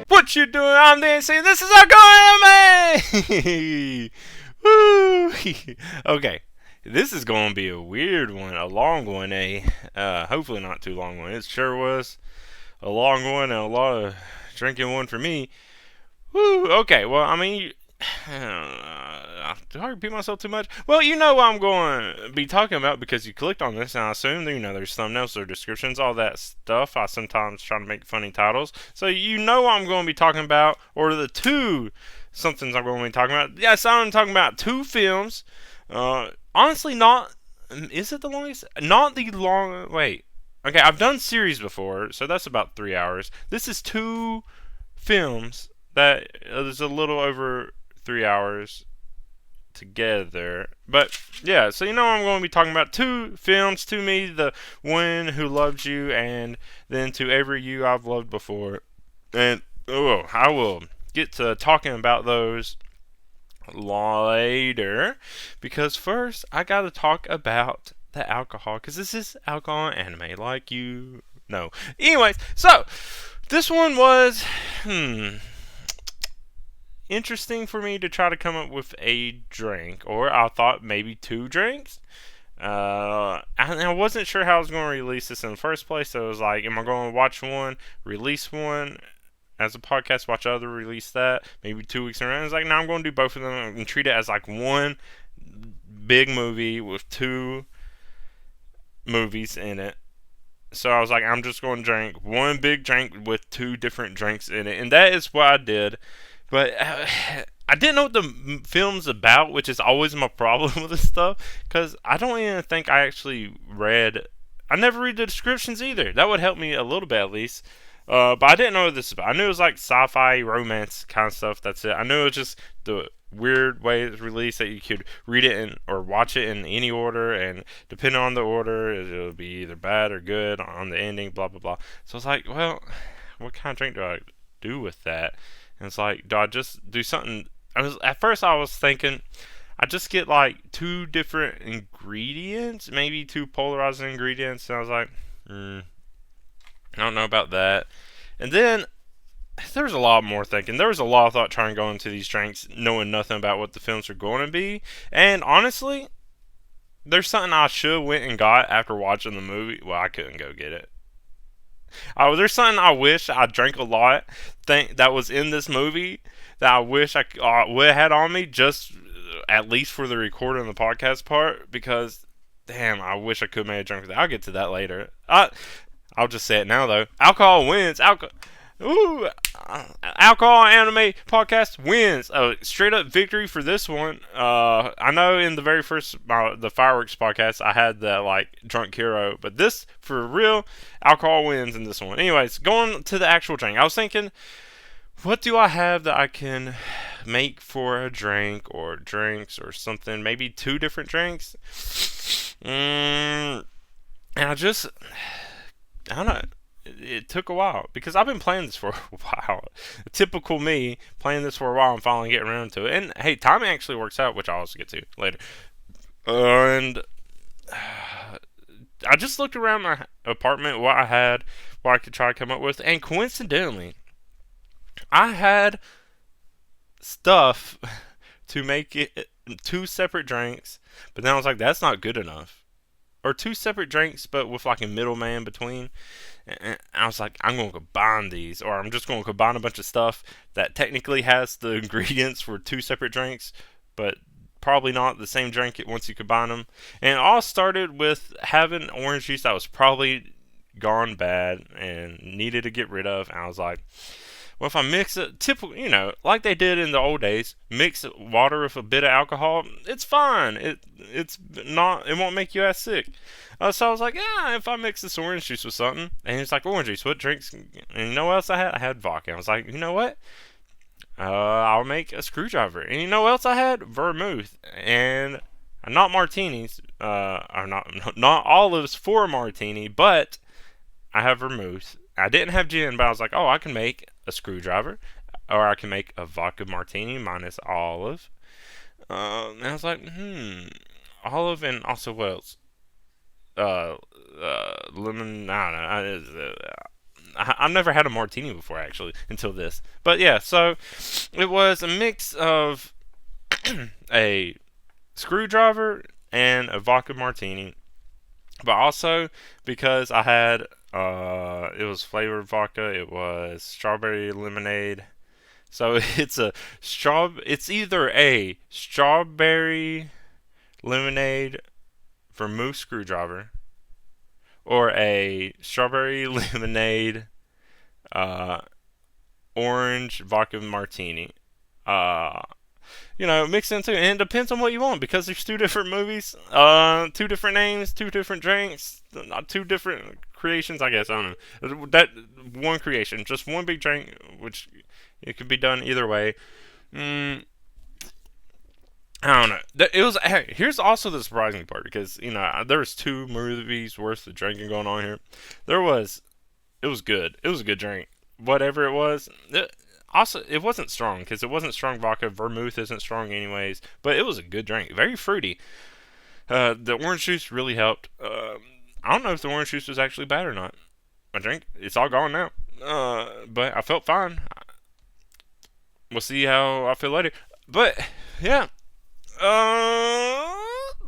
What you doing? I'm Nancy. This is our going anime. Woo! Okay, this is going to be a weird one, a long one. Hopefully not too long one. It sure was a long one and a lot of drinking one for me. Woo! Okay, well, I mean, do I repeat myself too much? Well, you know what I'm going to be talking about because you clicked on this, and I assume there's thumbnails or descriptions, all that stuff. I sometimes try to make funny titles, so you know what I'm going to be talking about, or the two somethings I'm going to be talking about. Yes, I'm talking about two films. Honestly, not is it the longest? Not the long. Wait. Okay, I've done series before, so that's about 3 hours. This is two films that is a little over 3 hours together. But yeah, so you know I'm going to be talking about two films. To me, the one who loved you, and then to every you I've loved before. And I will get to talking about those later, because first I got to talk about the alcohol, because this is alcohol and anime, like you know. Anyways, so this one was interesting for me to try to come up with a drink, or I thought maybe two drinks. I wasn't sure how I was going to release this in the first place. So I was like, am I going to watch one, release one as a podcast, watch other, release that, maybe 2 weeks around? I was like, no, I'm going to do both of them and treat it as like one big movie with two movies in it. So I was like, I'm just going to drink one big drink with two different drinks in it, and that is what I did. But I didn't know what the film's about, which is always my problem with this stuff, because I don't even think I actually read. I never read the descriptions either. That would help me a little bit at least. But I didn't know what this was about. I knew it was like sci-fi, romance kind of stuff. That's it. I knew it was just the weird way it's released, that you could read it in, or watch it in any order, and depending on the order, it'll be either bad or good on the ending. Blah blah blah. So I was like, well, what kind of drink do I do with that? And it's like, do I just do something? At first I was thinking I just get like two different ingredients, maybe two polarizing ingredients, and I was like, I don't know about that. And then there was a lot more thinking. There was a lot of thought trying to go into these drinks, knowing nothing about what the films are going to be. And honestly, there's something I should have went and got after watching the movie. Well, I couldn't go get it. There's something I wish I drank a lot that was in this movie that I wish I would have had on me, just at least for the recording of the podcast part, because damn, I wish I could have made a drink with that. I'll get to that later. I'll just say it now though. Alcohol wins. Ooh, alcohol anime podcast wins. Straight up victory for this one. I know in the very first the fireworks podcast I had that like drunk hero, but this for real, alcohol wins in this one. Anyways, going to the actual drink, I was thinking, what do I have that I can make for a drink or drinks or something? Maybe two different drinks. And I don't know. It took a while because I've been playing this for a while. Typical me playing this for a while and finally getting around to it. And hey, timing actually works out, which I'll also get to later. And I just looked around my apartment, what I had, what I could try to come up with, and coincidentally, I had stuff to make it two separate drinks. But then I was like, that's not good enough. Or two separate drinks, but with like a middleman between. And I was like, I'm going to combine these, or I'm just going to combine a bunch of stuff that technically has the ingredients for two separate drinks, but probably not the same drink once you combine them. And it all started with having orange juice that was probably gone bad and needed to get rid of. And I was like, well, if I mix it, typical, like they did in the old days, mix water with a bit of alcohol, it's fine. It won't make you as sick. So I was like, yeah, if I mix this orange juice with something, and it's like, orange juice, what drinks? And you know what else I had? I had vodka. I was like, you know what? I'll make a screwdriver. And you know what else I had? Vermouth. And not martinis, or not olives for a martini, but I have vermouth. I didn't have gin, but I was like, oh, I can make a screwdriver, or I can make a vodka martini minus olive. And I was like, olive, and also what else? Lemon. I don't know. I've never had a martini before actually until this. But yeah, so it was a mix of a screwdriver and a vodka martini, but also because I had it was flavored vodka. It was strawberry lemonade. So it's either a strawberry lemonade vermouth screwdriver or a strawberry lemonade uh, orange vodka martini. Uh, mixed into, and it depends on what you want because there's two different movies, two different names, two different drinks, two different creations. I guess I don't know that one creation, just one big drink, which it could be done either way. Mm, I don't know. It was. Here's also the surprising part because there was two movies worth of drinking going on here. There was. It was good. It was a good drink. Whatever it was. Also, it wasn't strong because it wasn't strong vodka. Vermouth isn't strong anyways, but it was a good drink. Very fruity. The orange juice really helped. I don't know if the orange juice was actually bad or not. My drink, it's all gone now. But I felt fine. We'll see how I feel later. But yeah,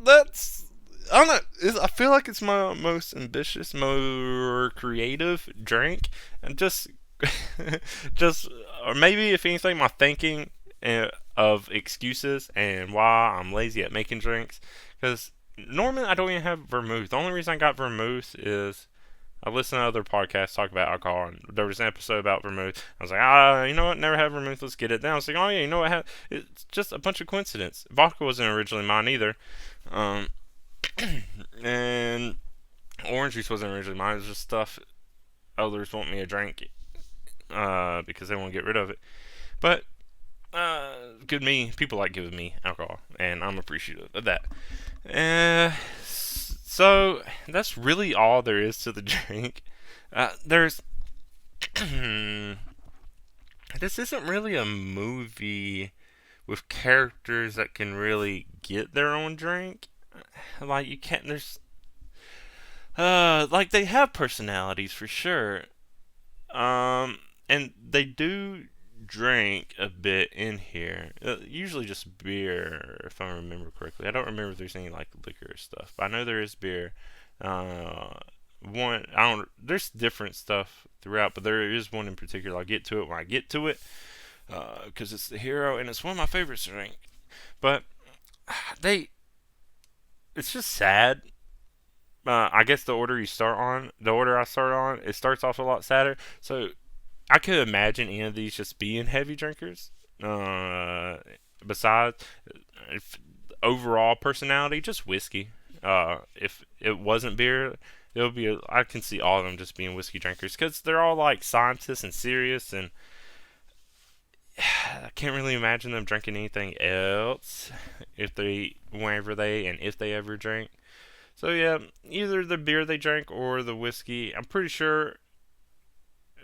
that's I don't know. I feel like it's my most ambitious, more creative drink, and just or maybe if anything, my thinking of excuses and why I'm lazy at making drinks. Because normally I don't even have vermouth. The only reason I got vermouth is I listened to other podcasts talk about alcohol, and there was an episode about vermouth. I was like, you know what? Never had vermouth. Let's get it. Then I was like, oh yeah, you know what? It's just a bunch of coincidence. Vodka wasn't originally mine either, um, and orange juice wasn't originally mine. It was just stuff others want me to drink, because they want to get rid of it. But good me, people like giving me alcohol, and I'm appreciative of that. So that's really all there is to the drink. There's this isn't really a movie with characters that can really get their own drink. Like you can't. There's like they have personalities for sure. And they do drink a bit in here. Usually just beer, if I remember correctly. I don't remember if there's any like liquor or stuff, but I know there is beer. Uh, one, I don't. There's different stuff throughout, but there is one in particular. I'll get to it when I get to it, because it's the hero and it's one of my favorites to drink. But they, it's just sad. I guess the order I start on, it starts off a lot sadder. So I could imagine any of these just being heavy drinkers. Besides, if overall personality, just whiskey. If it wasn't beer, it would be. I can see all of them just being whiskey drinkers because they're all like scientists and serious, and I can't really imagine them drinking anything else whenever they and if they ever drink. So yeah, either the beer they drank or the whiskey. I'm pretty sure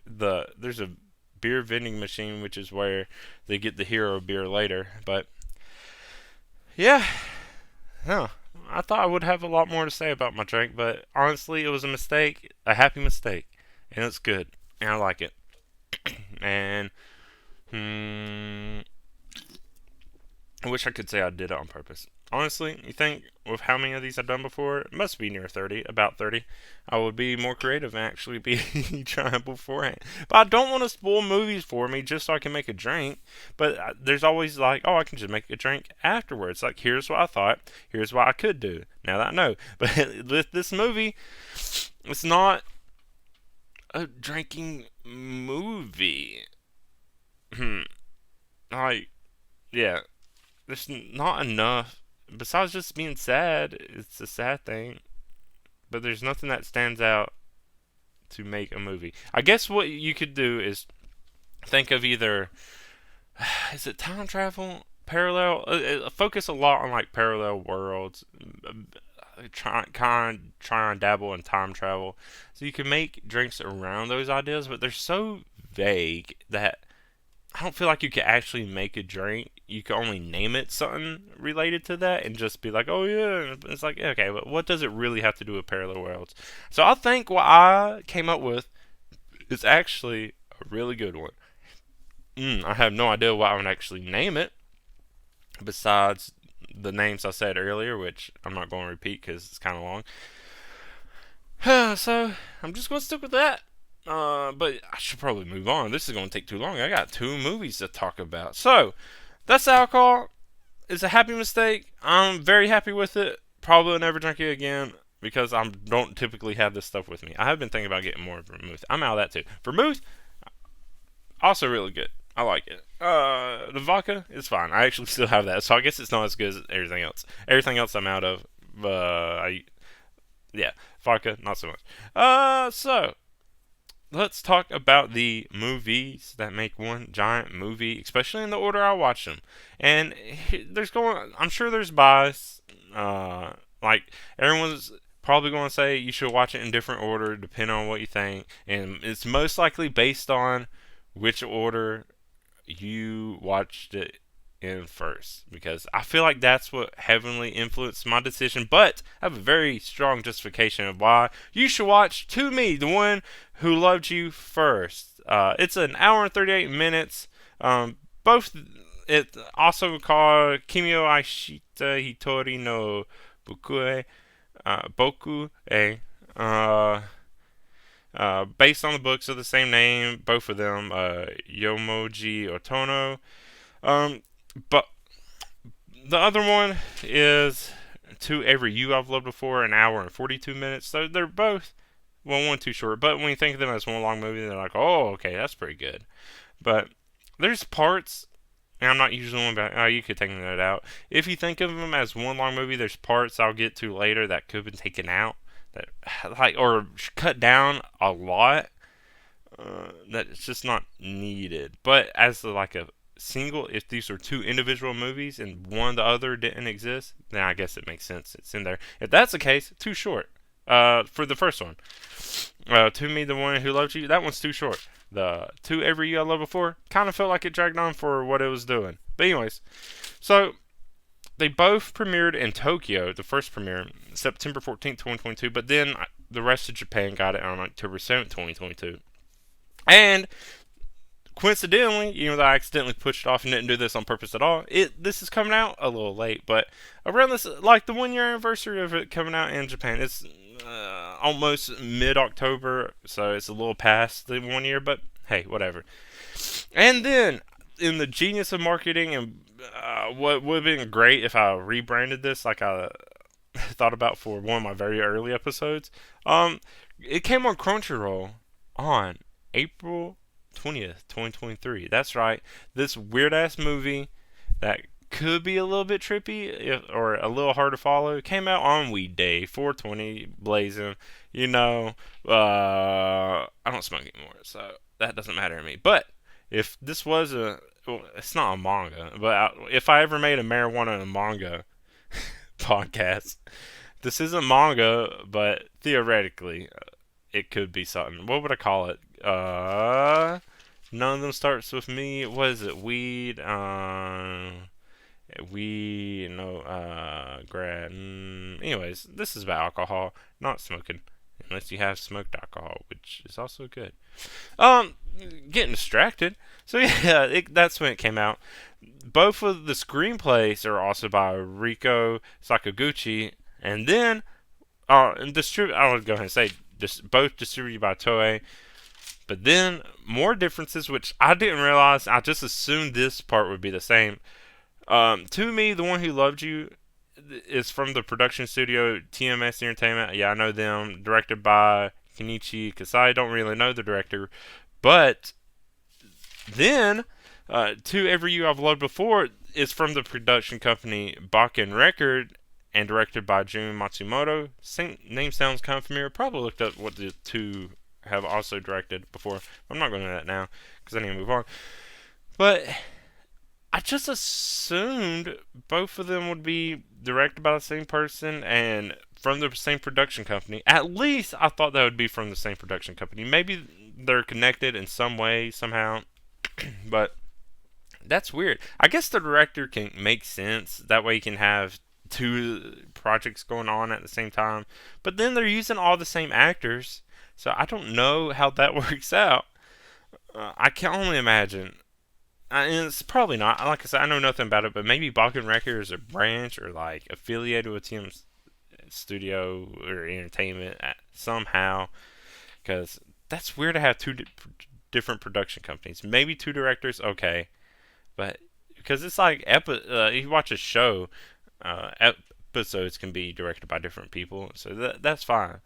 there's a beer vending machine, which is where they get the hero beer later. But yeah, no, I thought I would have a lot more to say about my drink, but honestly, it was a mistake, a happy mistake, and it's good, and I like it. And I wish I could say I did it on purpose. Honestly, you think with how many of these I've done before, it must be near 30, about 30. I would be more creative and actually be trying beforehand. But I don't want to spoil movies for me just so I can make a drink. But there's always like, oh, I can just make a drink afterwards. Like, here's what I thought. Here's what I could do. Now that I know. But with this movie, it's not a drinking movie. Like, yeah. There's not enough. Besides just being sad, it's a sad thing. But there's nothing that stands out to make a movie. I guess what you could do is think of either, is it time travel, parallel? Focus a lot on like parallel worlds. Try and dabble in time travel, so you can make drinks around those ideas. But they're so vague that I don't feel like you could actually make a drink. You can only name it something related to that and just be like, oh yeah. It's like, okay, but what does it really have to do with parallel worlds? So I think what I came up with It's actually a really good one. I have no idea what I would actually name it, besides the names I said earlier, which I'm not going to repeat because it's kind of long. So I'm just going to stick with that. But I should probably move on. This is going to take too long. I got 2 movies to talk about. So that's alcohol. It's a happy mistake. I'm very happy with it. Probably will never drink it again because I don't typically have this stuff with me. I have been thinking about getting more vermouth. I'm out of that too. Vermouth, also really good. I like it. The vodka is fine. I actually still have that, so I guess it's not as good as everything else. Everything else I'm out of. Yeah, vodka not so much. So let's talk about the movies that make one giant movie, especially in the order I watch them. And I'm sure there's bias. Like everyone's probably going to say you should watch it in different order depending on what you think, and it's most likely based on which order you watched it in first, because I feel like that's what heavily influenced my decision. But I have a very strong justification of why you should watch To Me, the one who loved you first. It's an hour and 38 minutes. Both it also called Kimio Aishita Hitori no Bokue, Boku e. Based on the books of the same name, both of them, Yomoji Otono. But the other one is To Every You I've Loved Before, an hour and 42 minutes. So they're both, well, one too short. But when you think of them as one long movie, they're like, oh, okay, that's pretty good. But there's parts, and I'm not usually one about, oh, you could take that out. If you think of them as one long movie, there's parts I'll get to later that could have been taken out, that like, or cut down a lot, that it's just not needed. But as like a single, if these are 2 individual movies and one the other didn't exist, then I guess it makes sense it's in there. If that's the case, too short. For the first one, To Me, the One Who Loved You, that one's too short. The To Every You I Loved Before kind of felt like it dragged on for what it was doing. But anyways, so they both premiered in Tokyo, the first premiere, September 14th, 2022, but then the rest of Japan got it on October 7th, 2022. And coincidentally, even though I accidentally pushed it off and didn't do this on purpose at all, this is coming out a little late, but around this, like the 1 year anniversary of it coming out in Japan, it's almost mid-October, so it's a little past the 1 year, but hey, whatever. And then, in the genius of marketing, and what would have been great if I rebranded this like I thought about for one of my very early episodes, it came on Crunchyroll on April 20th, 2023. That's right. This weird ass movie that could be a little bit trippy or a little hard to follow came out on Weed Day, 420 blazing. You know, I don't smoke anymore, so that doesn't matter to me. But if this was well, it's not a manga, but if I ever made a marijuana and manga podcast, this isn't manga, but theoretically, it could be something. What would I call it? None of them starts with me. What is it? Weed. Grad. Anyways, this is about alcohol, not smoking, unless you have smoked alcohol, which is also good. Getting distracted. So yeah, that's when it came out. Both of the screenplays are also by Riko Sakaguchi, and then I would go ahead and say both distributed by Toei. But then more differences, which I didn't realize. I just assumed this part would be the same. To Me, The One Who Loved You is from the production studio TMS Entertainment. Yeah, I know them. Directed by Kenichi Kasai. Don't really know the director. But then, To Every You I've Loved Before is from the production company Bakken Record and directed by Jun Matsumoto. Same name sounds kind of familiar. Probably looked up what the two have also directed before. I'm not going to do that now because I need to move on. But I just assumed both of them would be directed by the same person and from the same production company. At least I thought that would be from the same production company. Maybe they're connected in some way, somehow. But that's weird. I guess the director can make sense. That way you can have 2 projects going on at the same time. But then they're using all the same actors. So I don't know how that works out. I can only imagine. And it's probably not. Like I said, I know nothing about it, but maybe Balkan Records is a branch or like affiliated with TM's studio or entertainment somehow. Because that's weird to have different production companies. Maybe two directors, okay. But because it's like you watch a show, episodes can be directed by different people, so that's fine.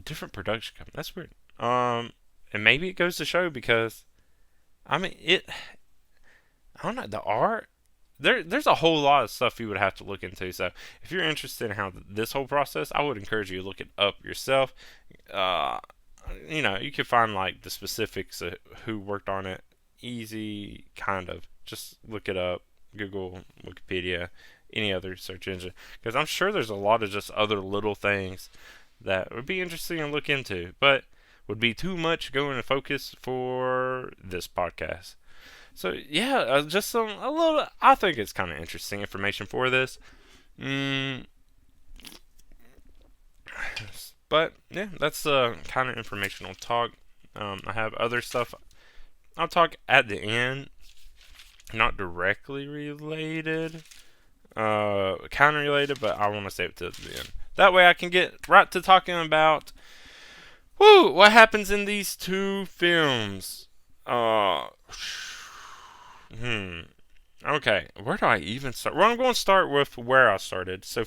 Different production company, that's weird. And maybe it goes to show because I mean it. I don't know the art. There's a whole lot of stuff you would have to look into. So if you're interested in how this whole process, I would encourage you to look it up yourself. Uh, you can find like the specifics of who worked on it. Easy, kind of. Just look it up. Google, Wikipedia, any other search engine. Because I'm sure there's a lot of just other little things that would be interesting to look into. But would be too much going to focus for this podcast. So yeah, just a little. I think it's kind of interesting information for this. Mm, but yeah, that's kind of informational talk. I have other stuff I'll talk at the end, not directly related, kind of related, but I want to save it to the end. That way I can get right to talking about what happens in these two films. Okay, where do I even start? Well, I'm going to start with where I started. So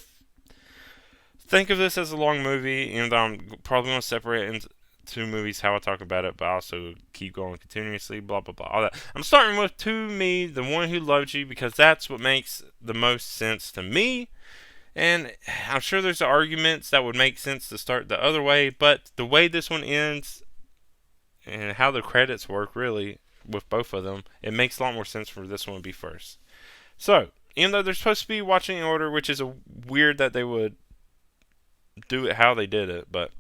think of this as a long movie, even though I'm probably going to separate it into two movies how I talk about it, but I also keep going continuously, blah, blah, blah, all that. I'm starting with To Me, The One Who Loved You, because that's what makes the most sense to me. And I'm sure there's arguments that would make sense to start the other way, but the way this one ends and how the credits work, really, with both of them, it makes a lot more sense for this one to be first. So, even though they're supposed to be watching in order, which is weird that they would do it how they did it, but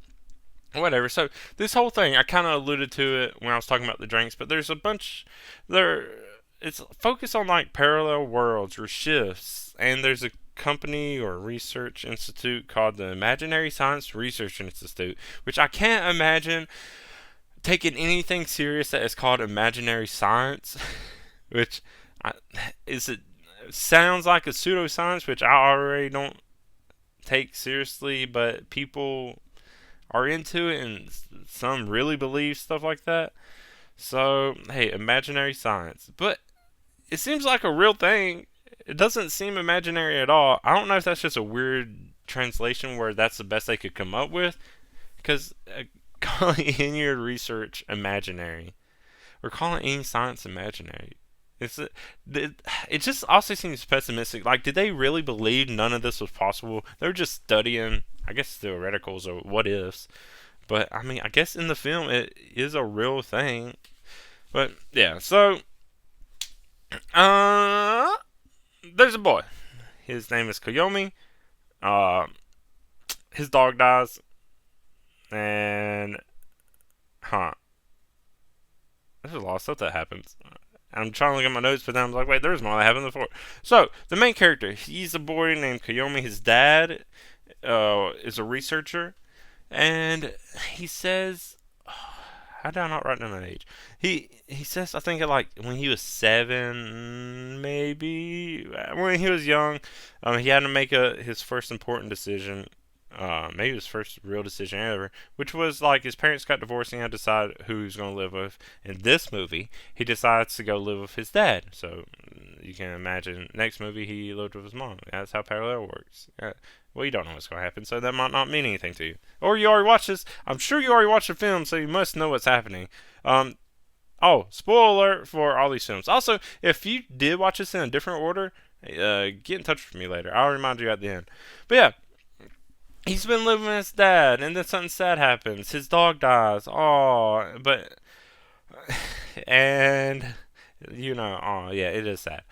whatever. So, this whole thing, I kind of alluded to it when I was talking about the drinks, but there's a bunch, it's focused on like parallel worlds or shifts, and there's a company or research institute called the Imaginary Science Research Institute, which I can't imagine taking anything serious that is called imaginary science, which sounds like a pseudoscience, which I already don't take seriously, but people are into it and some really believe stuff like that. So, hey, imaginary science. But it seems like a real thing. It doesn't seem imaginary at all. I don't know if that's just a weird translation where that's the best they could come up with. Because calling in your research imaginary, or calling any science imaginary, it just also seems pessimistic. Like, did they really believe none of this was possible? They were just studying, I guess, theoreticals or what ifs. But I mean, I guess in the film it is a real thing. But yeah, so there's a boy. His name is Koyomi. His dog dies, and there's a lot of stuff that happens. I'm trying to look at my notes, but then I'm like, wait, there's more that happened before. So, the main character, he's a boy named Koyomi. His dad is a researcher, and he says, how did I not write down that age? He says, I think like when he was 7, maybe when he was young, he had to make his first important decision. Maybe his first real decision ever, which was like his parents got divorced and he had to decide who he was going to live with. In this movie, he decides to go live with his dad. So you can imagine, next movie he lived with his mom. That's how parallel works. Well, you don't know what's going to happen, so that might not mean anything to you. Or you already watched this. I'm sure you already watched the film, so you must know what's happening. Spoiler alert for all these films. Also, if you did watch this in a different order, get in touch with me later. I'll remind you at the end. But yeah. He's been living with his dad, and then something sad happens. His dog dies. And, yeah, it is sad.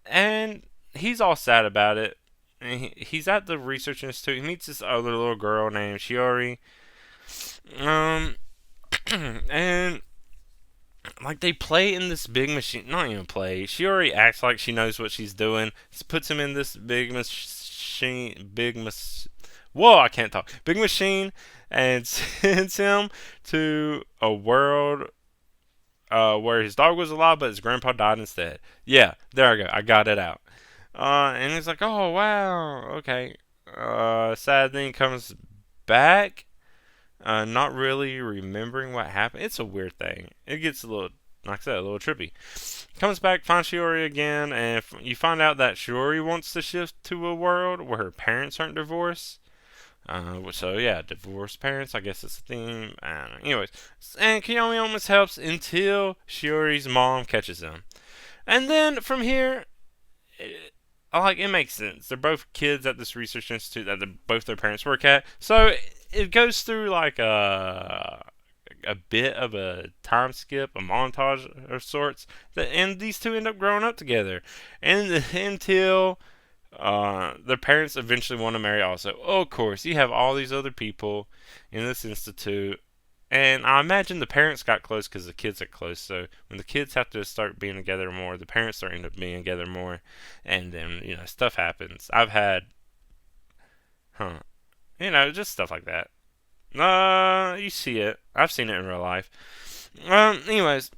And he's all sad about it. And he's at the research institute. He meets this other little girl named Shiori. And, like, they play in this big machine. Not even play. Shiori acts like she knows what she's doing. Puts him in this big machine. Whoa, I can't talk. Big machine, and sends him to a world where his dog was alive, but his grandpa died instead. Yeah, there I go. I got it out. And he's like, oh, wow, okay. Sad thing comes back, not really remembering what happened. It's a weird thing. It gets a little, like I said, a little trippy. Comes back, finds Shiori again, and you find out that Shiori wants to shift to a world where her parents aren't divorced. So yeah, divorced parents, I guess it's a theme. I don't know. Anyways, and Kiyomi almost helps until Shiori's mom catches him. And then from here, it makes sense. They're both kids at this research institute that both their parents work at. So it goes through like a bit of a time skip, a montage of sorts, and these two end up growing up together, and until their parents eventually want to marry. Also, of course, you have all these other people in this institute. And I imagine the parents got close because the kids are close. So when the kids have to start being together more, the parents start end up being together more, and then stuff happens. I've had, just stuff like that. You see it. I've seen it in real life. Anyways,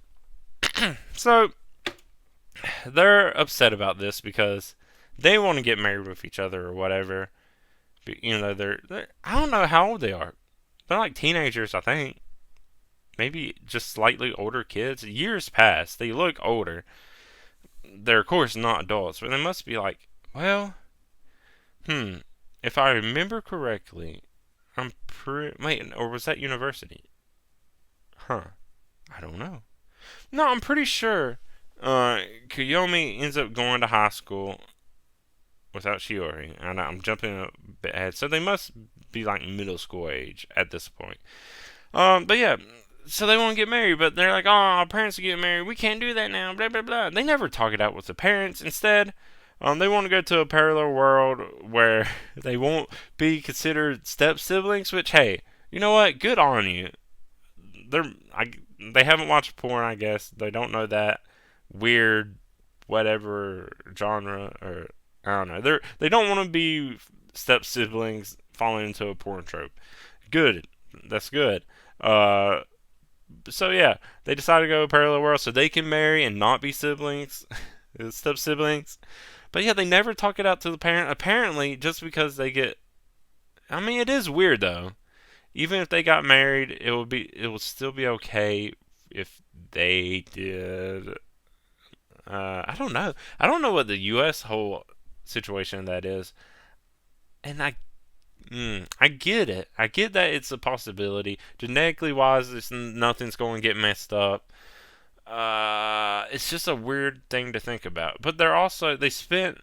so they're upset about this because they want to get married with each other or whatever. But, they're I don't know how old they are. They're like teenagers, I think. Maybe just slightly older kids. Years pass. They look older. They're, of course, not adults, but they must be like, well, if I remember correctly, wait, or was that university? I don't know. No, I'm pretty sure Kiyomi ends up going to high school without Shiori. And I'm jumping a bit ahead. So they must be like middle school age at this point. But yeah, so they want to get married, but they're like, oh, our parents are getting married. We can't do that now, blah, blah, blah. They never talk it out with the parents. Instead, they want to go to a parallel world where they won't be considered step siblings, which, hey, you know what? Good on you. They haven't watched porn, I guess. They don't know that weird whatever genre, or I don't know. They don't want to be step siblings falling into a porn trope. Good. That's good. So yeah, they decide to go parallel world so they can marry and not be siblings, step siblings. But yeah, they never talk it out to the parent. Apparently, just because they get, I mean, it is weird though. Even if they got married, it would still be okay if they did. I don't know. I don't know what the U.S. whole situation that is, and I get it. I get that it's a possibility. Genetically wise, nothing's going to get messed up. It's just a weird thing to think about. But they spent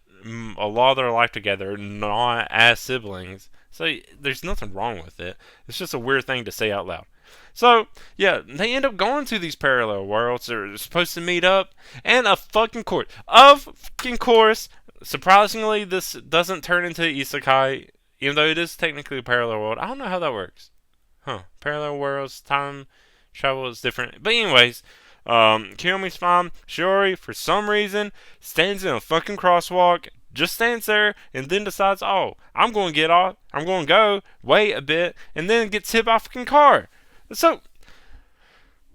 a lot of their life together, not as siblings. So there's nothing wrong with it. It's just a weird thing to say out loud. So, yeah, they end up going to these parallel worlds. They're supposed to meet up. And a fucking course. Surprisingly, this doesn't turn into isekai. Even though it is technically a parallel world. I don't know how that works. Parallel worlds, time travel is different. But anyways, Kiyomi's fine. Shiori, for some reason, stands in a fucking crosswalk. Just stands there and then decides, oh, I'm going to get off. I'm going to go, wait a bit, and then gets hit by a fucking car. So,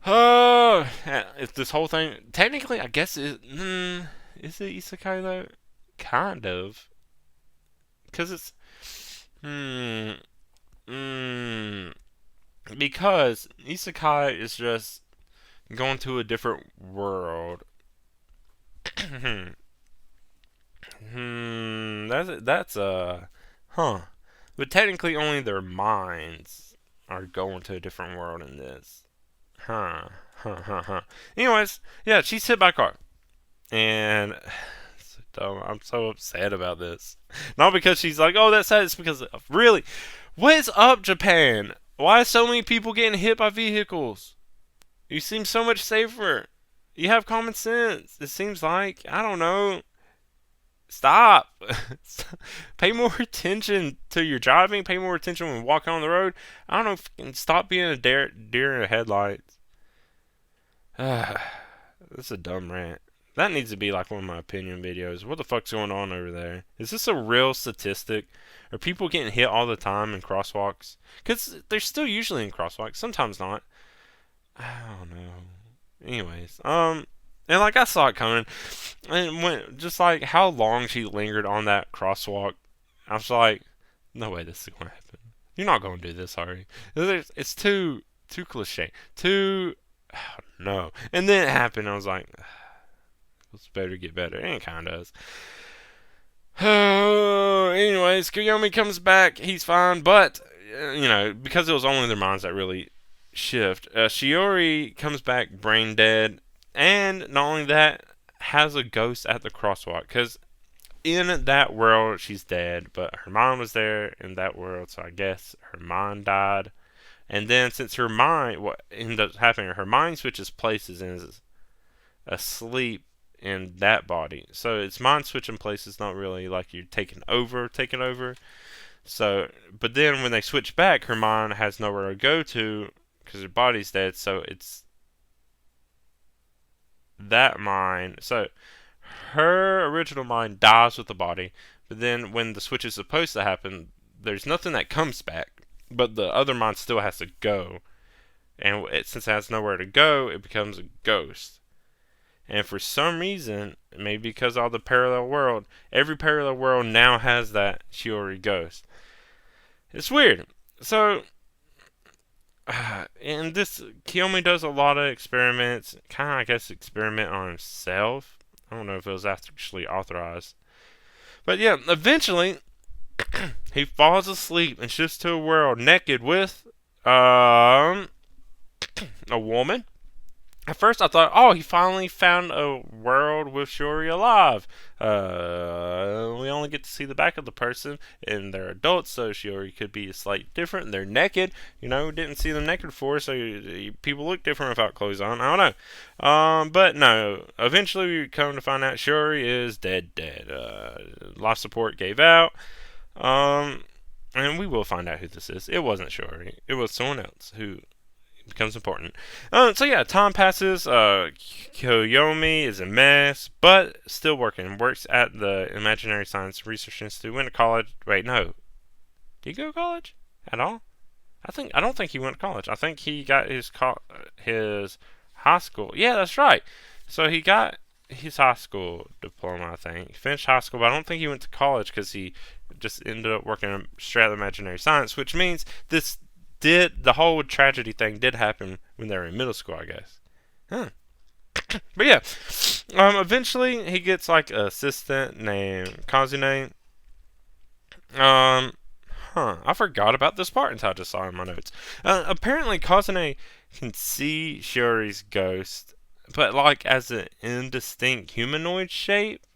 if this whole thing, technically, I guess, is it isekai though? Kind of. Because it's, because isekai is just going to a different world. But technically only their minds are going to a different world in this. Anyways, yeah, she's hit by a car. And so dumb. I'm so upset about this. Not because she's like, oh, that's sad. It's because, really, what is up, Japan? Why are so many people getting hit by vehicles? You seem so much safer. You have common sense. It seems like, I don't know. Stop. Pay more attention to your driving. Pay more attention when walking on the road. I don't know. Stop being a deer in the headlights. This is a dumb rant. That needs to be like one of my opinion videos. What the fuck's going on over there? Is this a real statistic? Are people getting hit all the time in crosswalks? Because they're still usually in crosswalks. Sometimes not. I don't know. Anyways, and like I saw it coming, and when just like how long she lingered on that crosswalk, I was like, no way this is gonna happen. You're not gonna do this, are you? It's too cliche, too no. And then it happened. I was like, it's better to get better, and it kind of does. Anyways, Kiyomi comes back. He's fine, but because it was only their minds that really shift. Shiori comes back brain dead, and not only that, has a ghost at the crosswalk. Because in that world, she's dead, but her mind was there in that world, so I guess her mind died. And then, since her mind, what ends up happening, her mind switches places and is asleep in that body. So it's mind switching places, not really like you're taking over. So, but then when they switch back, her mind has nowhere to go to because her body's dead. So it's that mind. So her original mind dies with the body, but then when the switch is supposed to happen, there's nothing that comes back, but the other mind still has to go. And since it has nowhere to go, it becomes a ghost. And for some reason, maybe because of the parallel world, every parallel world now has that Shiori ghost. It's weird. So, and this, Kiyomi does a lot of experiments, kind of, I guess, experiment on himself. I don't know if it was actually authorized. But yeah, eventually, he falls asleep and shifts to a world naked with, a woman. At first, I thought, oh, he finally found a world with Shiori alive. We only get to see the back of the person, and they're adults, so Shiori could be slightly different. They're naked. Didn't see them naked before, so people look different without clothes on. I don't know. But no, eventually we come to find out Shiori is dead. Life support gave out. And we will find out who this is. It wasn't Shiori. It was someone else who becomes important. So yeah, time passes. Kiyomi is a mess, but still working. Works at the Imaginary Science Research Institute. Went to college. Wait, no. Did he go to college at all? I don't think he went to college. I think he got his high school. Yeah, that's right. So he got his high school diploma. I think he finished high school, but I don't think he went to college because he just ended up working straight at Imaginary Science, which means the whole tragedy thing did happen when they were in middle school, I guess. But yeah, eventually he gets like an assistant named Kazune. I forgot about this part until I just saw it in my notes. Apparently Kazune can see Shiori's ghost, but like as an indistinct humanoid shape,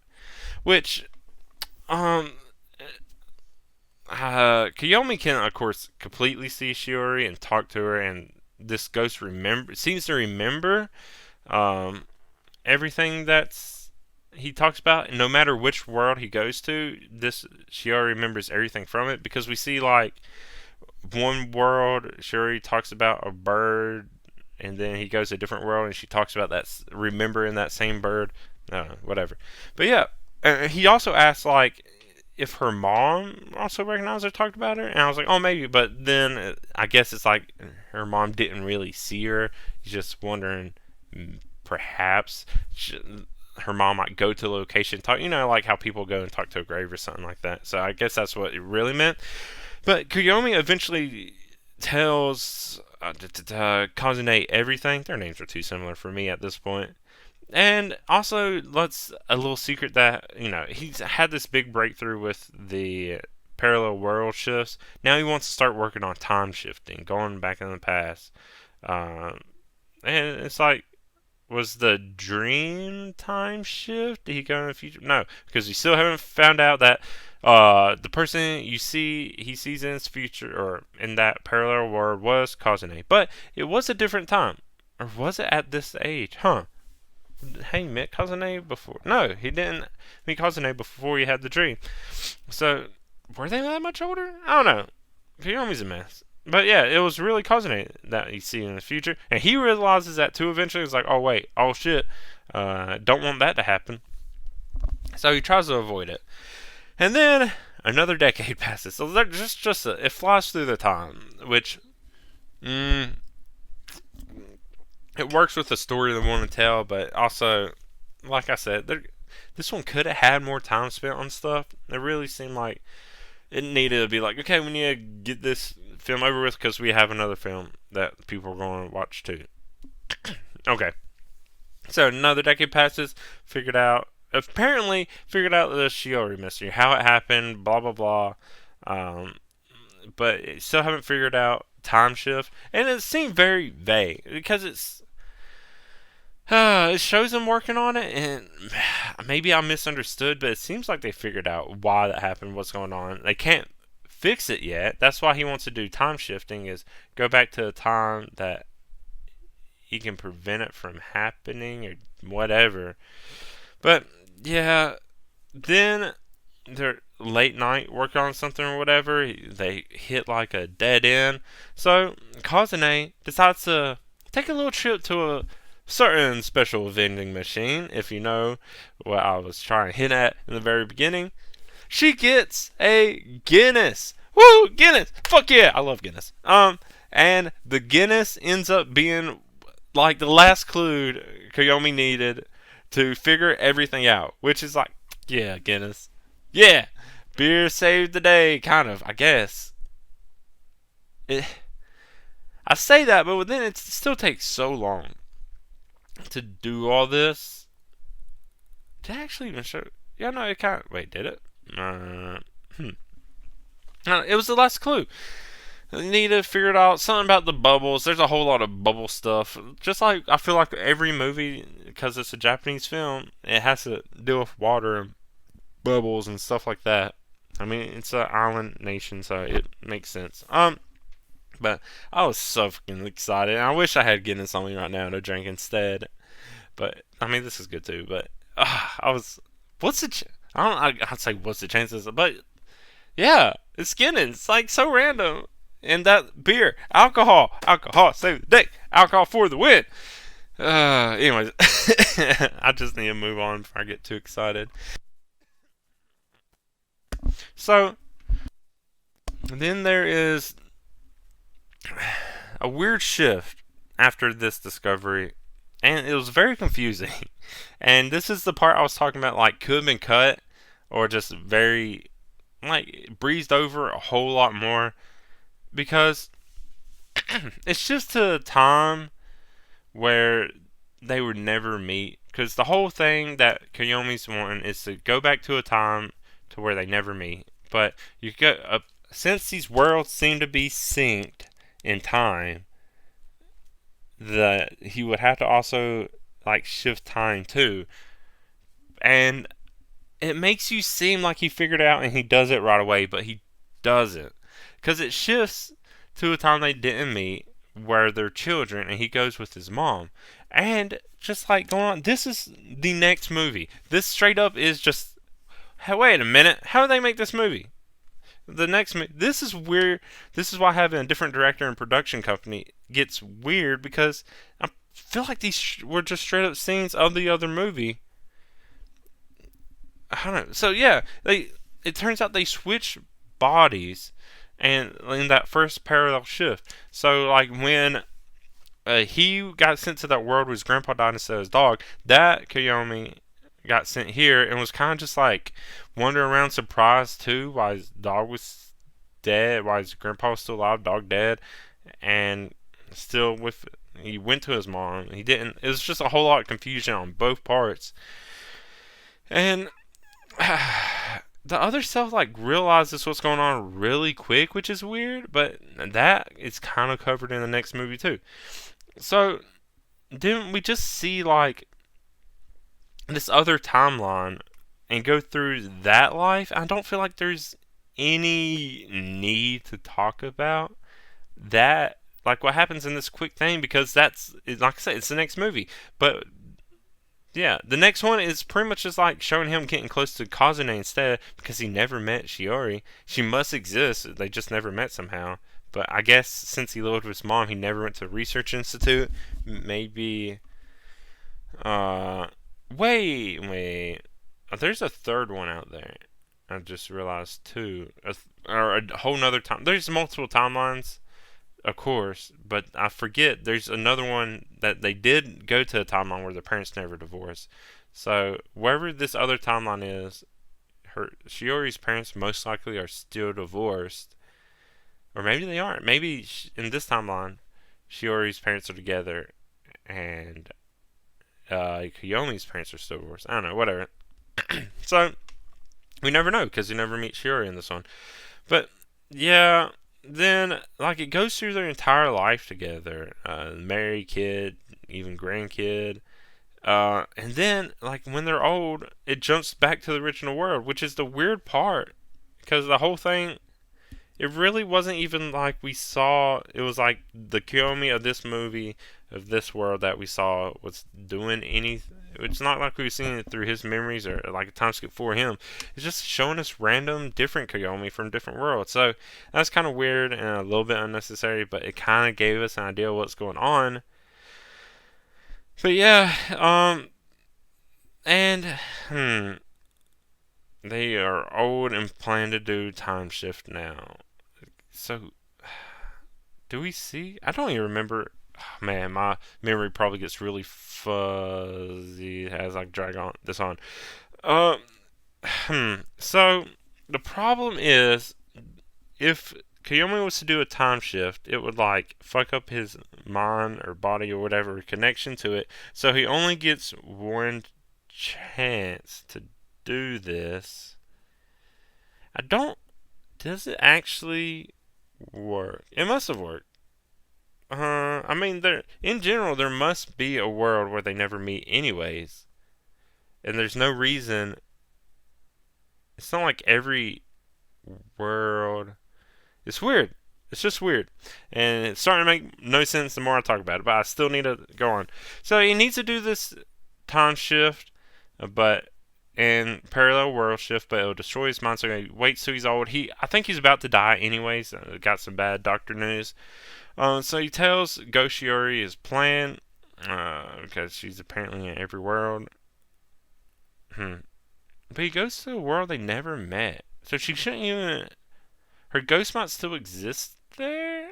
which Kiyomi can, of course, completely see Shiori and talk to her, and this ghost seems to remember everything he talks about. No matter which world he goes to, this Shiori remembers everything from it, because we see like one world Shiori talks about a bird, and then he goes to a different world and she talks about remembering that same bird. Whatever. But yeah, he also asks like if her mom also recognized or talked about her, and I was like, oh, maybe, but then I guess it's like her mom didn't really see her. He's just wondering, perhaps her mom might go to the location, talk, like how people go and talk to a grave or something like that. So I guess that's what it really meant. But Kiyomi eventually tells Kazune everything. Their names are too similar for me at this point. And also, a little secret that, he's had this big breakthrough with the parallel world shifts. Now he wants to start working on time shifting, going back in the past. And it's like, was the dream time shift? Did he go in the future? No, because we still haven't found out that the person he sees in his future, or in that parallel world, was Kazune. But it was a different time. Or was it at this age? He met Kazune before. No, he didn't meet Kazune before he had the dream. So, were they that much older? I don't know. Kiyomi's a mess. But yeah, it was really Kazune that you see in the future, and he realizes that too. Eventually, he's like, "Oh wait, oh shit, don't want that to happen." So he tries to avoid it, and then another decade passes. So they're just it flies through the time, which mm, it works with the story they want to tell, but also, like I said, this one could have had more time spent on stuff. It really seemed like it needed to be like, okay, we need to get this film over with because we have another film that people are going to watch too. Okay, so another decade passes. Apparently figured out the Shiori mystery, how it happened, blah blah blah. Um, but still haven't figured out time shift, and it seemed very vague because it shows them working on it, and maybe I misunderstood, but it seems like they figured out why that happened, what's going on. They can't fix it yet. That's why he wants to do time shifting, is go back to a time that he can prevent it from happening or whatever. But yeah, then they're late night working on something or whatever. They hit like a dead end. So Kazune decides to take a little trip to a certain special vending machine. If you know what I was trying to hit at in the very beginning, she gets a Guinness. Woo, Guinness! Fuck yeah, I love Guinness. And the Guinness ends up being like the last clue Koyomi needed to figure everything out, which is like, yeah, Guinness. Yeah, beer saved the day, kind of, I guess. It, I say that, but then it still takes so long to do all this. Did I actually even show? Yeah, no, it kind of. Wait, did it? Hmm. No, it was the last clue. You need to figure it out. Something about the bubbles. There's a whole lot of bubble stuff. Just like I feel like every movie, because it's a Japanese film, it has to deal with water and bubbles and stuff like that. I mean, it's an island nation, so it makes sense. But I was so fucking excited. I wish I had Guinness on me right now to drink instead. But I mean, this is good too. But I was. What's the? I don't. I'd say what's the chances? But yeah, it's Guinness. It's like so random. And that beer, alcohol, save the day, alcohol for the win. Anyways, I just need to move on before I get too excited. So then there is a weird shift after this discovery, and it was very confusing. And this is the part I was talking about, like could have been cut or just very like breezed over a whole lot more, because it's just a time where they would never meet. Because the whole thing that Koyomi's wanting is to go back to a time to where they never meet. But you get since these worlds seem to be synced in time, that he would have to also like shift time too, and it makes you seem like he figured it out and he does it right away, but he doesn't, because it shifts to a time they didn't meet where they're children, and he goes with his mom, and just like going on, this is the next movie. This straight up is just, hey, wait a minute, how did they make this movie? The next, this is weird. This is why having a different director and production company gets weird, because I feel like these were just straight up scenes of the other movie. I don't know. So yeah, it turns out they switch bodies, and in that first parallel shift. So like when he got sent to that world where his grandpa died instead of his dog, that Koyomi got sent here and was kind of just like wandering around surprised too why his dog was dead, why his grandpa was still alive, dog dead, and still with. He went to his mom. He didn't. It was just a whole lot of confusion on both parts, and the other self like realizes what's going on really quick, which is weird, but that is kind of covered in the next movie too. So then we just see like this other timeline and go through that life. I don't feel like there's any need to talk about that, like what happens in this quick thing, because that's, like I said, it's the next movie. But yeah, the next one is pretty much just like showing him getting close to Kazune instead, because he never met Shiori. She must exist, they just never met somehow. But I guess since he lived with his mom, he never went to a research institute. Maybe. Uh, wait. There's a third one out there. I just realized too. Or a whole nother time. There's multiple timelines, of course, but I forget there's another one that they did go to a timeline where their parents never divorced. So wherever this other timeline is, her Shiori's parents most likely are still divorced, or maybe they aren't. Maybe in this timeline, Shiori's parents are together, and Kiyomi's parents are still divorced. I don't know, whatever. So we never know because you never meet Shiori in this one. But yeah, then like it goes through their entire life together, married, kid, even grandkid, and then like when they're old, it jumps back to the original world, which is the weird part because the whole thing. It really wasn't even like we saw. It was like the Kiyomi of this movie, of this world that we saw was doing anything. It's not like we were seeing it through his memories or like a time skip for him. It's just showing us random different Kiyomi from different worlds. So that's kind of weird and a little bit unnecessary, but it kind of gave us an idea of what's going on. But yeah, and they are old and plan to do time shift now. So do we see? I don't even remember. Oh, man, my memory probably gets really fuzzy as I drag on this on. Uh, So the problem is, if Kiyomi was to do a time shift, it would like fuck up his mind or body or whatever connection to it. So he only gets one chance to do this. I don't. Does it actually work? It must have worked. I mean, there in general there must be a world where they never meet, anyways, and there's no reason. It's not like every world. It's weird. It's just weird, and it's starting to make no sense the more I talk about it. But I still need to go on. So he needs to do this time shift, but and parallel world shift, but it'll destroy his mind. So he waits till he's old. I think he's about to die anyways. Got some bad doctor news. So he tells Goshiori his plan, because she's apparently in every world. But he goes to a world they never met. So she shouldn't even. Her ghost might still exist there?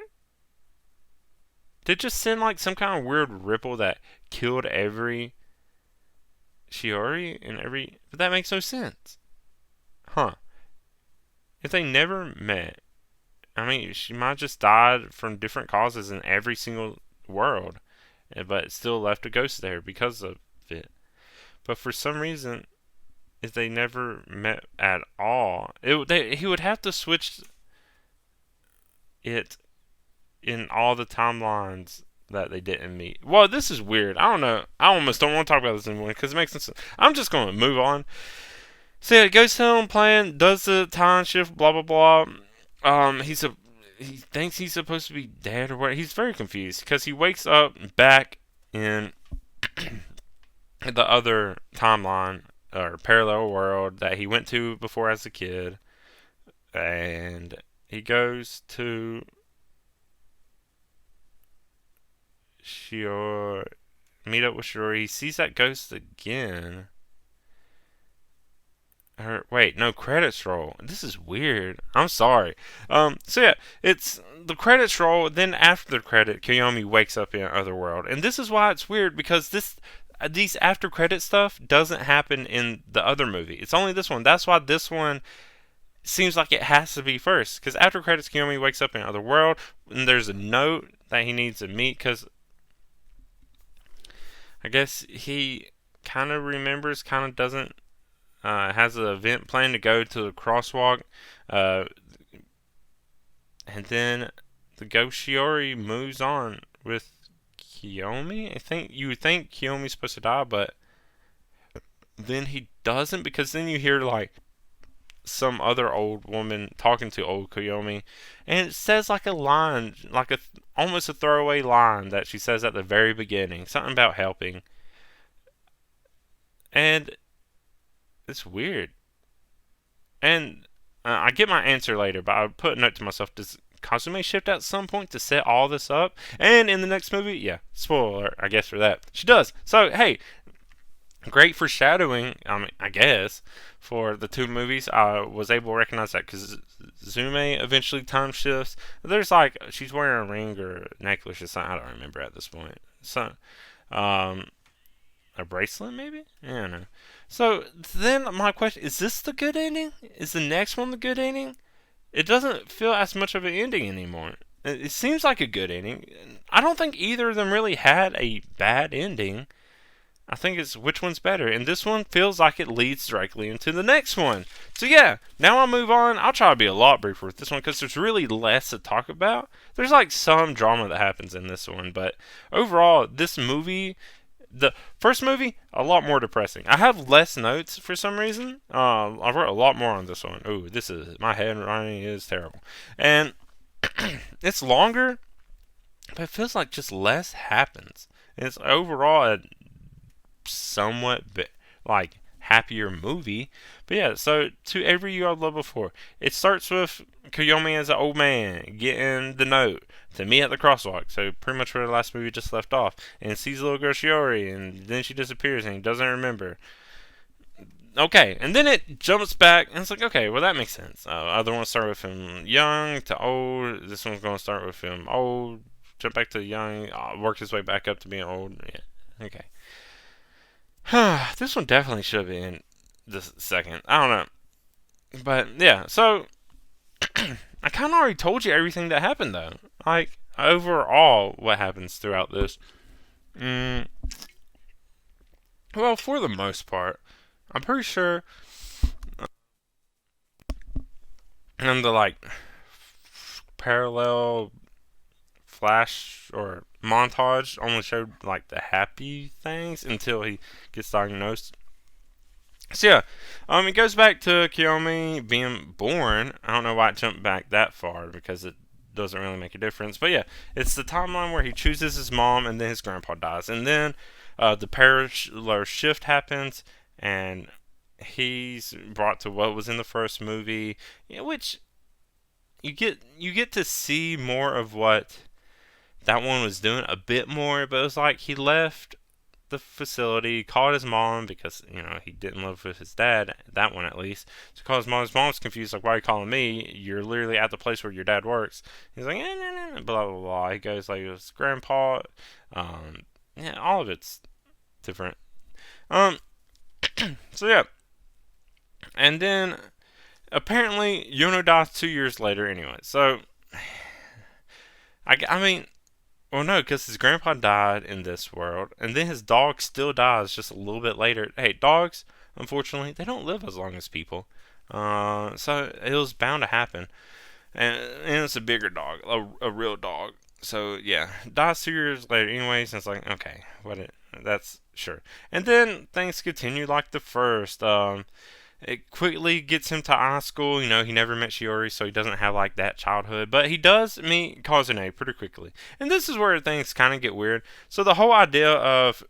Did it just send like some kind of weird ripple that killed every Shiori and every. But that makes no sense. Huh. If they never met, I mean, she might have just died from different causes in every single world, but still left a ghost there because of it. But for some reason, if they never met at all, he would have to switch it in all the timelines that they didn't meet. Well, this is weird. I don't know. I almost don't want to talk about this anymore because it makes sense. I'm just going to move on. So yeah, goes home, plan, does the time shift, blah blah blah. He thinks he's supposed to be dead or what. He's very confused because he wakes up back in the other timeline or parallel world that he went to before as a kid, and he goes to Shiori, meet up with Shiori. He sees that ghost again. Wait, no, credits roll. This is weird. I'm sorry. So yeah, it's the credits roll. Then after the credit, Kiyomi wakes up in another world, and this is why it's weird because these after credit stuff doesn't happen in the other movie. It's only this one. That's why this one seems like it has to be first. Because after credits, Kiyomi wakes up in another world, and there's a note that he needs to meet. Because I guess he kind of remembers, kind of doesn't. Has an event planned to go to the crosswalk, and then the ghost Shiori moves on with Kiyomi. I think you would think Kiyomi's supposed to die, but then he doesn't, because then you hear like some other old woman talking to old Kiyomi, and it says like a line, like almost a throwaway line that she says at the very beginning, something about helping, and it's weird. And I get my answer later, but I put a note to myself, does Kazumi shift at some point to set all this up. And in the next movie, yeah, spoiler alert, I guess for that, she does. So hey, great foreshadowing. I guess for the two movies, I was able to recognize that because Zume eventually time shifts. There's like she's wearing a ring or a necklace or something. I don't remember at this point. So, um, a bracelet maybe? I don't know. So then my question is: this the good ending? Is the next one the good ending? It doesn't feel as much of an ending anymore. It seems like a good ending. I don't think either of them really had a bad ending. I think it's which one's better. And this one feels like it leads directly into the next one. So yeah, now I'll move on. I'll try to be a lot briefer with this one because there's really less to talk about. There's like some drama that happens in this one. But overall, this movie, the first movie, a lot more depressing. I have less notes for some reason. I wrote a lot more on this one. Ooh, my handwriting is terrible. And it's longer, but it feels like just less happens. And it's overall a somewhat like happier movie. But yeah, so to every you I've loved before, it starts with Koyomi as an old man getting the note to me at the crosswalk. So pretty much where the last movie just left off, and sees little girl Shiori, and then she disappears and he doesn't remember. Okay, and then it jumps back, and it's like, okay, well that makes sense. Other ones start with him young to old. This one's gonna start with him old, jump back to young, work his way back up to being old. Yeah, okay. This one definitely should have been the second. I don't know. But, yeah, so I kind of already told you everything that happened, though. Like, overall, what happens throughout this. Mm, well, for the most part, I'm pretty sure. And the, like, parallel flash or montage only showed like the happy things until he gets diagnosed. So yeah, it goes back to Kiyomi being born. I don't know why it jumped back that far because it doesn't really make a difference. But yeah, it's the timeline where he chooses his mom and then his grandpa dies, and then the parallel shift happens, and he's brought to what was in the first movie, which you get to see more of what that one was doing a bit more, but it was like he left the facility, called his mom because, he didn't live with his dad, that one at least. So he called his mom. His mom's confused, like, why are you calling me? You're literally at the place where your dad works. He's like, blah, blah, blah. He goes, like, his grandpa. Yeah, all of it's different. So yeah. And then, apparently, Yono dies 2 years later anyway. So, I mean, well, no, because his grandpa died in this world, and then his dog still dies just a little bit later. Hey, dogs, unfortunately, they don't live as long as people. So it was bound to happen. And it's a bigger dog, a real dog. So, yeah, dies 2 years later anyways, and it's like, okay, that's sure. And then things continue like the first. It quickly gets him to high school. He never met Shiori, so he doesn't have like that childhood. But he does meet Kazune pretty quickly. And this is where things kind of get weird. So the whole idea of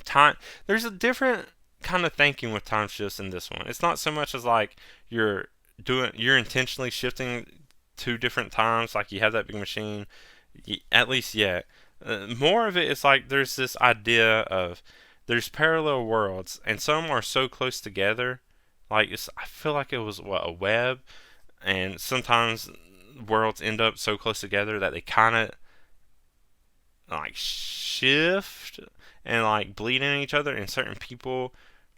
time, there's a different kind of thinking with time shifts in this one. It's not so much as like you're intentionally shifting two different times, like you have that big machine. At least yet. More of it is like there's this idea of there's parallel worlds, and some are so close together. Like I feel like it was a web, and sometimes worlds end up so close together that they kind of like shift and like bleed in each other, and certain people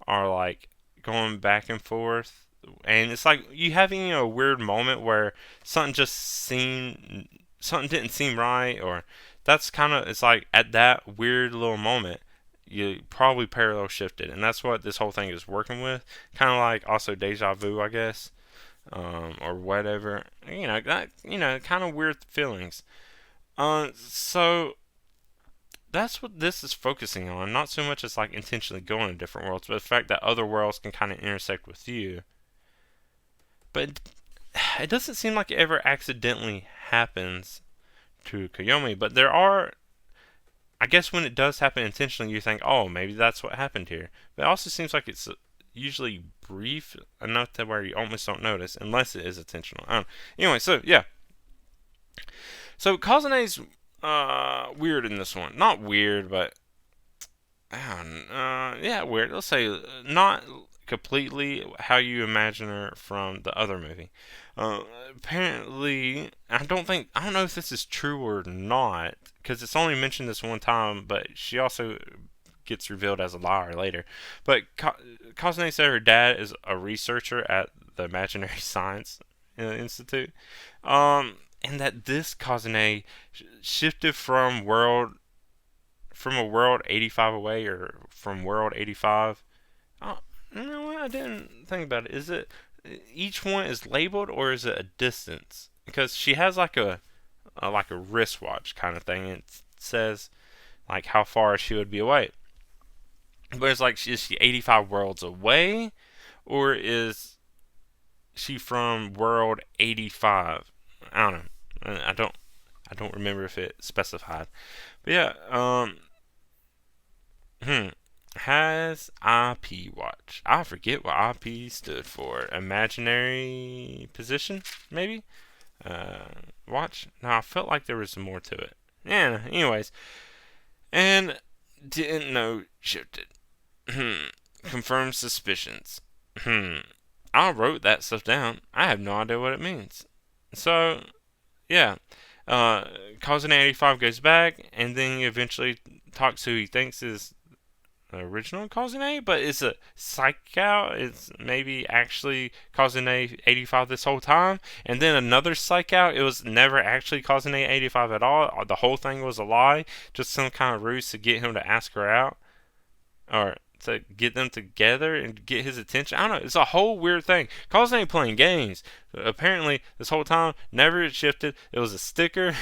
are like going back and forth, and it's like you having a weird moment where something didn't seem right, or that's kind of, it's like at that weird little moment you probably parallel shifted, and that's what this whole thing is working with. Kind of like also deja vu, I guess, or whatever. Kind of weird feelings. So that's what this is focusing on. Not so much as like intentionally going to different worlds, but the fact that other worlds can kind of intersect with you. But it doesn't seem like it ever accidentally happens to Koyomi. But there are, I guess when it does happen intentionally, you think, oh, maybe that's what happened here. But it also seems like it's usually brief enough to where you almost don't notice, unless it is intentional. Anyway, so yeah. So Kazune's weird in this one. Not weird, but yeah, weird. Let's say not completely how you imagine her from the other movie. Uh, Apparently, I don't know if this is true or not, because it's only mentioned this one time, but she also gets revealed as a liar later. But Kazune said her dad is a researcher at the Imaginary Science Institute, and that this Kazune shifted from a world 85 away, or from world 85. Oh, you know what? I didn't think about it. Is it each one is labeled, or is it a distance? Because she has like a wristwatch kind of thing. It says like how far she would be away. But it's like, is she 85 worlds away, or is she from world 85? I don't know. I don't remember if it specified. But yeah, has IP watch. I forget what IP stood for. Imaginary position, maybe? Watch? No, I felt like there was more to it. Yeah, anyways. And didn't know shifted. Confirmed suspicions. I wrote that stuff down. I have no idea what it means. So, yeah. Kazune 85 goes back, and then he eventually talks to who he thinks is the original Kazune, but it's a psych out. It's maybe actually Kazune 85 this whole time, and then another psych out. It was never actually Kazune 85 at all. The whole thing was a lie, just some kind of ruse to get him to ask her out, or to get them together and get his attention. I don't know. It's a whole weird thing. Kazune ain't playing games. Apparently, this whole time, never shifted. It was a sticker.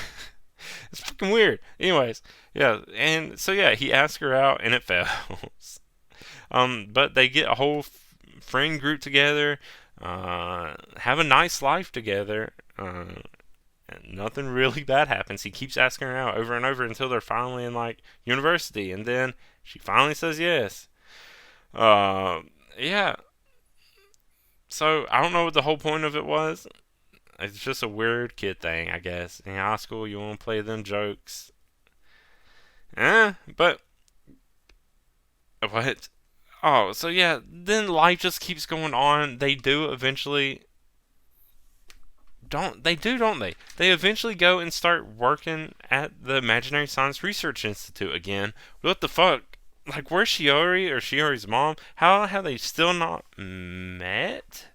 It's fucking weird. Anyways, yeah, and so yeah, he asked her out and it fails. But they get a whole friend group together, have a nice life together, and nothing really bad happens. He keeps asking her out over and over until they're finally in like university, and then she finally says yes. Yeah. So I don't know what the whole point of it was. It's just a weird kid thing, I guess. In high school, you want to play them jokes. But what? Oh, so yeah, then life just keeps going on. They do eventually. Don't they? They eventually go and start working at the Imaginary Science Research Institute again. What the fuck? Like, where's Shiori, or Shiori's mom? How have they still not met?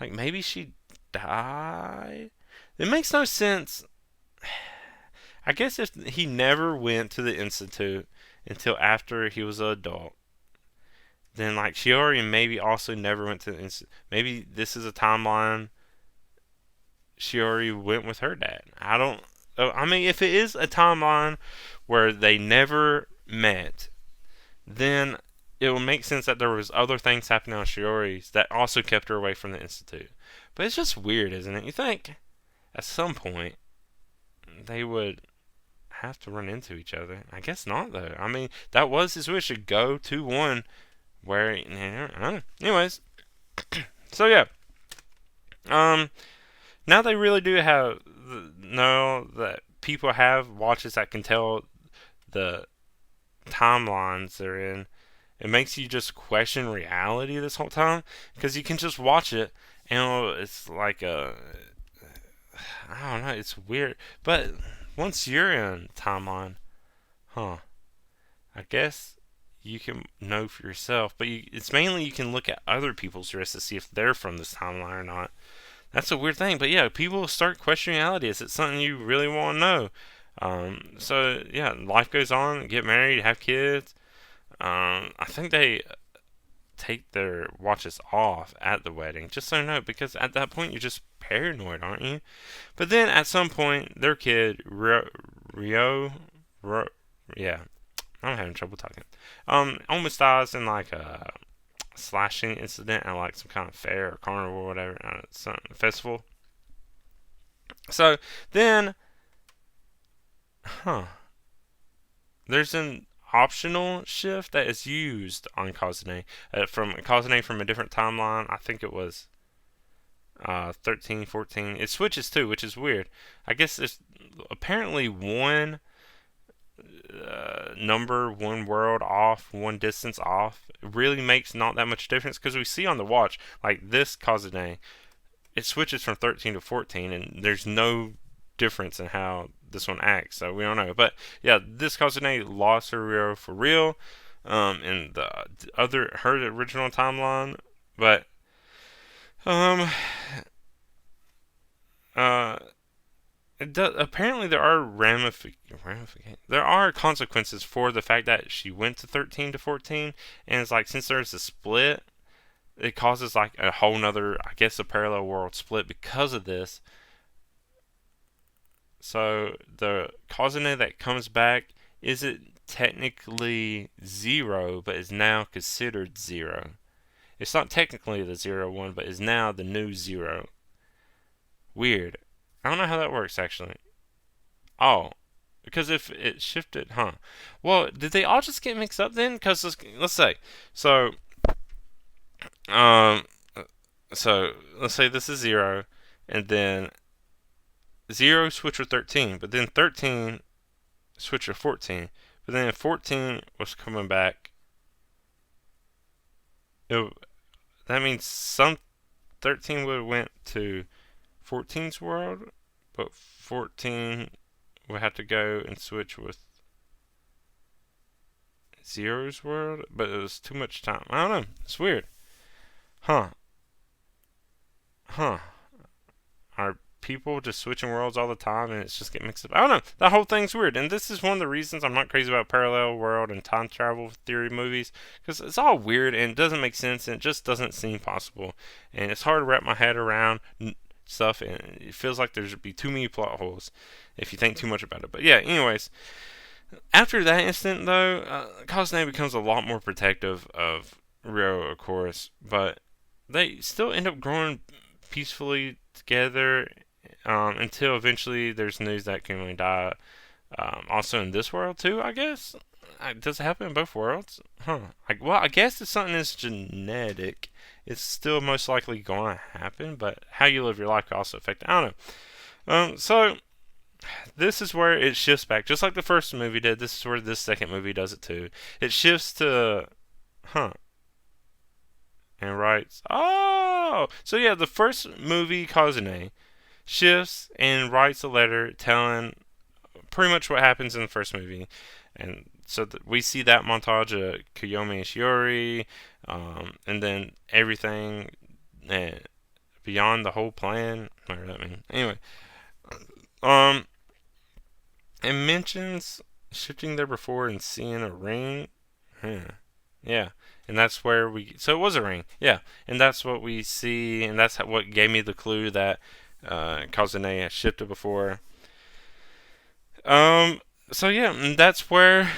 Like, maybe she died? It makes no sense. I guess if he never went to the Institute until after he was an adult, then, like, Shiori maybe also never went to the Institute. Maybe this is a timeline Shiori went with her dad. I don't. I mean, if it is a timeline where they never met, then it will make sense that there was other things happening on Shiori's that also kept her away from the Institute. But it's just weird, isn't it? You think at some point they would have to run into each other. I guess not, though. I mean, that was his wish to go to one where, anyways. So yeah. Now they really do know that people have watches that can tell the timelines they're in. It makes you just question reality this whole time, because you can just watch it and it's like I don't know, it's weird. But once you're in timeline, I guess you can know for yourself. But it's mainly you can look at other people's wrists to see if they're from this timeline or not. That's a weird thing. But yeah, people start questioning reality. Is it something you really want to know? So yeah, life goes on. Get married, have kids. I think they take their watches off at the wedding, just so you know, because at that point you're just paranoid, aren't you? But then at some point, their kid yeah, I'm having trouble talking. Almost dies in like a slashing incident at like some kind of fair or carnival or whatever, some festival. So then, there's an optional shift that is used on Kazune. From Kazune from a different timeline. I think it was 13, 14. It switches too, which is weird. I guess it's apparently one number, one world off, one distance off. It really makes not that much difference because we see on the watch, like this Kazune, it switches from 13 to 14, and there's no difference in how this one acts, so we don't know. But yeah, this Kazune lost her Rio for real in the her original timeline, but um uh apparently there are there are consequences for the fact that she went to 13 to 14, and it's like since there's a split, it causes like a whole nother, I guess, a parallel world split because of this. So the Kazune that comes back isn't technically zero, but is now considered zero. It's not technically the 0 1, but is now the new zero. Weird. I don't know how that works actually. Oh, because if it shifted, huh? Well, did they all just get mixed up then? Because let's say, so, um, so let's say this is zero, and then zero switch to 13, but then 13 switch to 14, but then 14 was coming back. It, that means some 13 would have went to 14's world, but 14 would have to go and switch with Zero's world, but it was too much time. I don't know. It's weird. Huh. Huh. Are people just switching worlds all the time and it's just getting mixed up? I don't know. That whole thing's weird. And this is one of the reasons I'm not crazy about parallel world and time travel theory movies, because it's all weird and it doesn't make sense and it just doesn't seem possible. And it's hard to wrap my head around stuff, and it feels like there'd be too many plot holes if you think too much about it. But yeah, anyways, after that incident though, Kazune becomes a lot more protective of Ryo, of course, but they still end up growing peacefully together until eventually there's news that Kumai died. Also in this world too, I guess. Does it happen in both worlds? Huh. Well, I guess if something is genetic, it's still most likely going to happen, but how you live your life can also affect it. I don't know. So, this is where it shifts back. Just like the first movie did, this is where this second movie does it too. It shifts to, huh, and writes, oh! So yeah, the first movie, Kazune, shifts and writes a letter telling pretty much what happens in the first movie. And so we see that montage of Kiyomi and Shiori, and then everything beyond the whole plan. Whatever that means. Anyway, um, it mentions shifting there before and seeing a ring. Yeah, and that's where we. So it was a ring. Yeah, and that's what we see, and that's what gave me the clue that Kazune has shifted before. So yeah, and that's where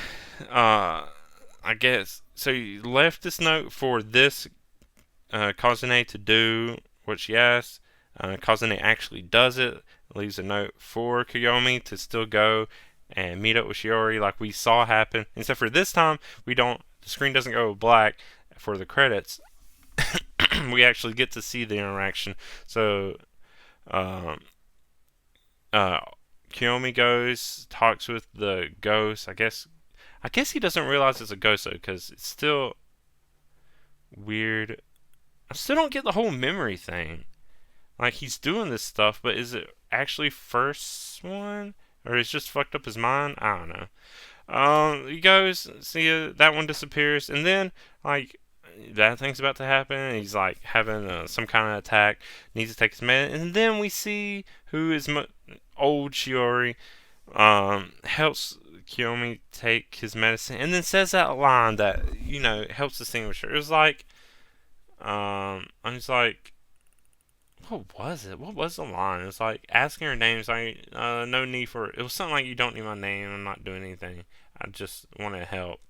I guess. So you left this note for this Kazune to do what she asked. Kazune actually does it. Leaves a note for Kiyomi to still go and meet up with Shiori like we saw happen. Except for this time, we don't. The screen doesn't go black for the credits. We actually get to see the interaction. So, Kiyomi goes, talks with the ghost. I guess he doesn't realize it's a ghost though, because it's still weird. I still don't get the whole memory thing. Like, he's doing this stuff, but is it actually first one? Or is just fucked up his mind? I don't know. He goes, see, that one disappears, and then, like, bad thing's about to happen. He's, like, having some kind of attack, needs to take his medicine, and then we see who is old Shiori, helps Kiyomi take his medicine, and then says that line that, helps distinguish her. It was like, I was like, what was it? What was the line? It was like asking her name. It's like, no need for it. It was something like, you don't need my name. I'm not doing anything. I just want to help,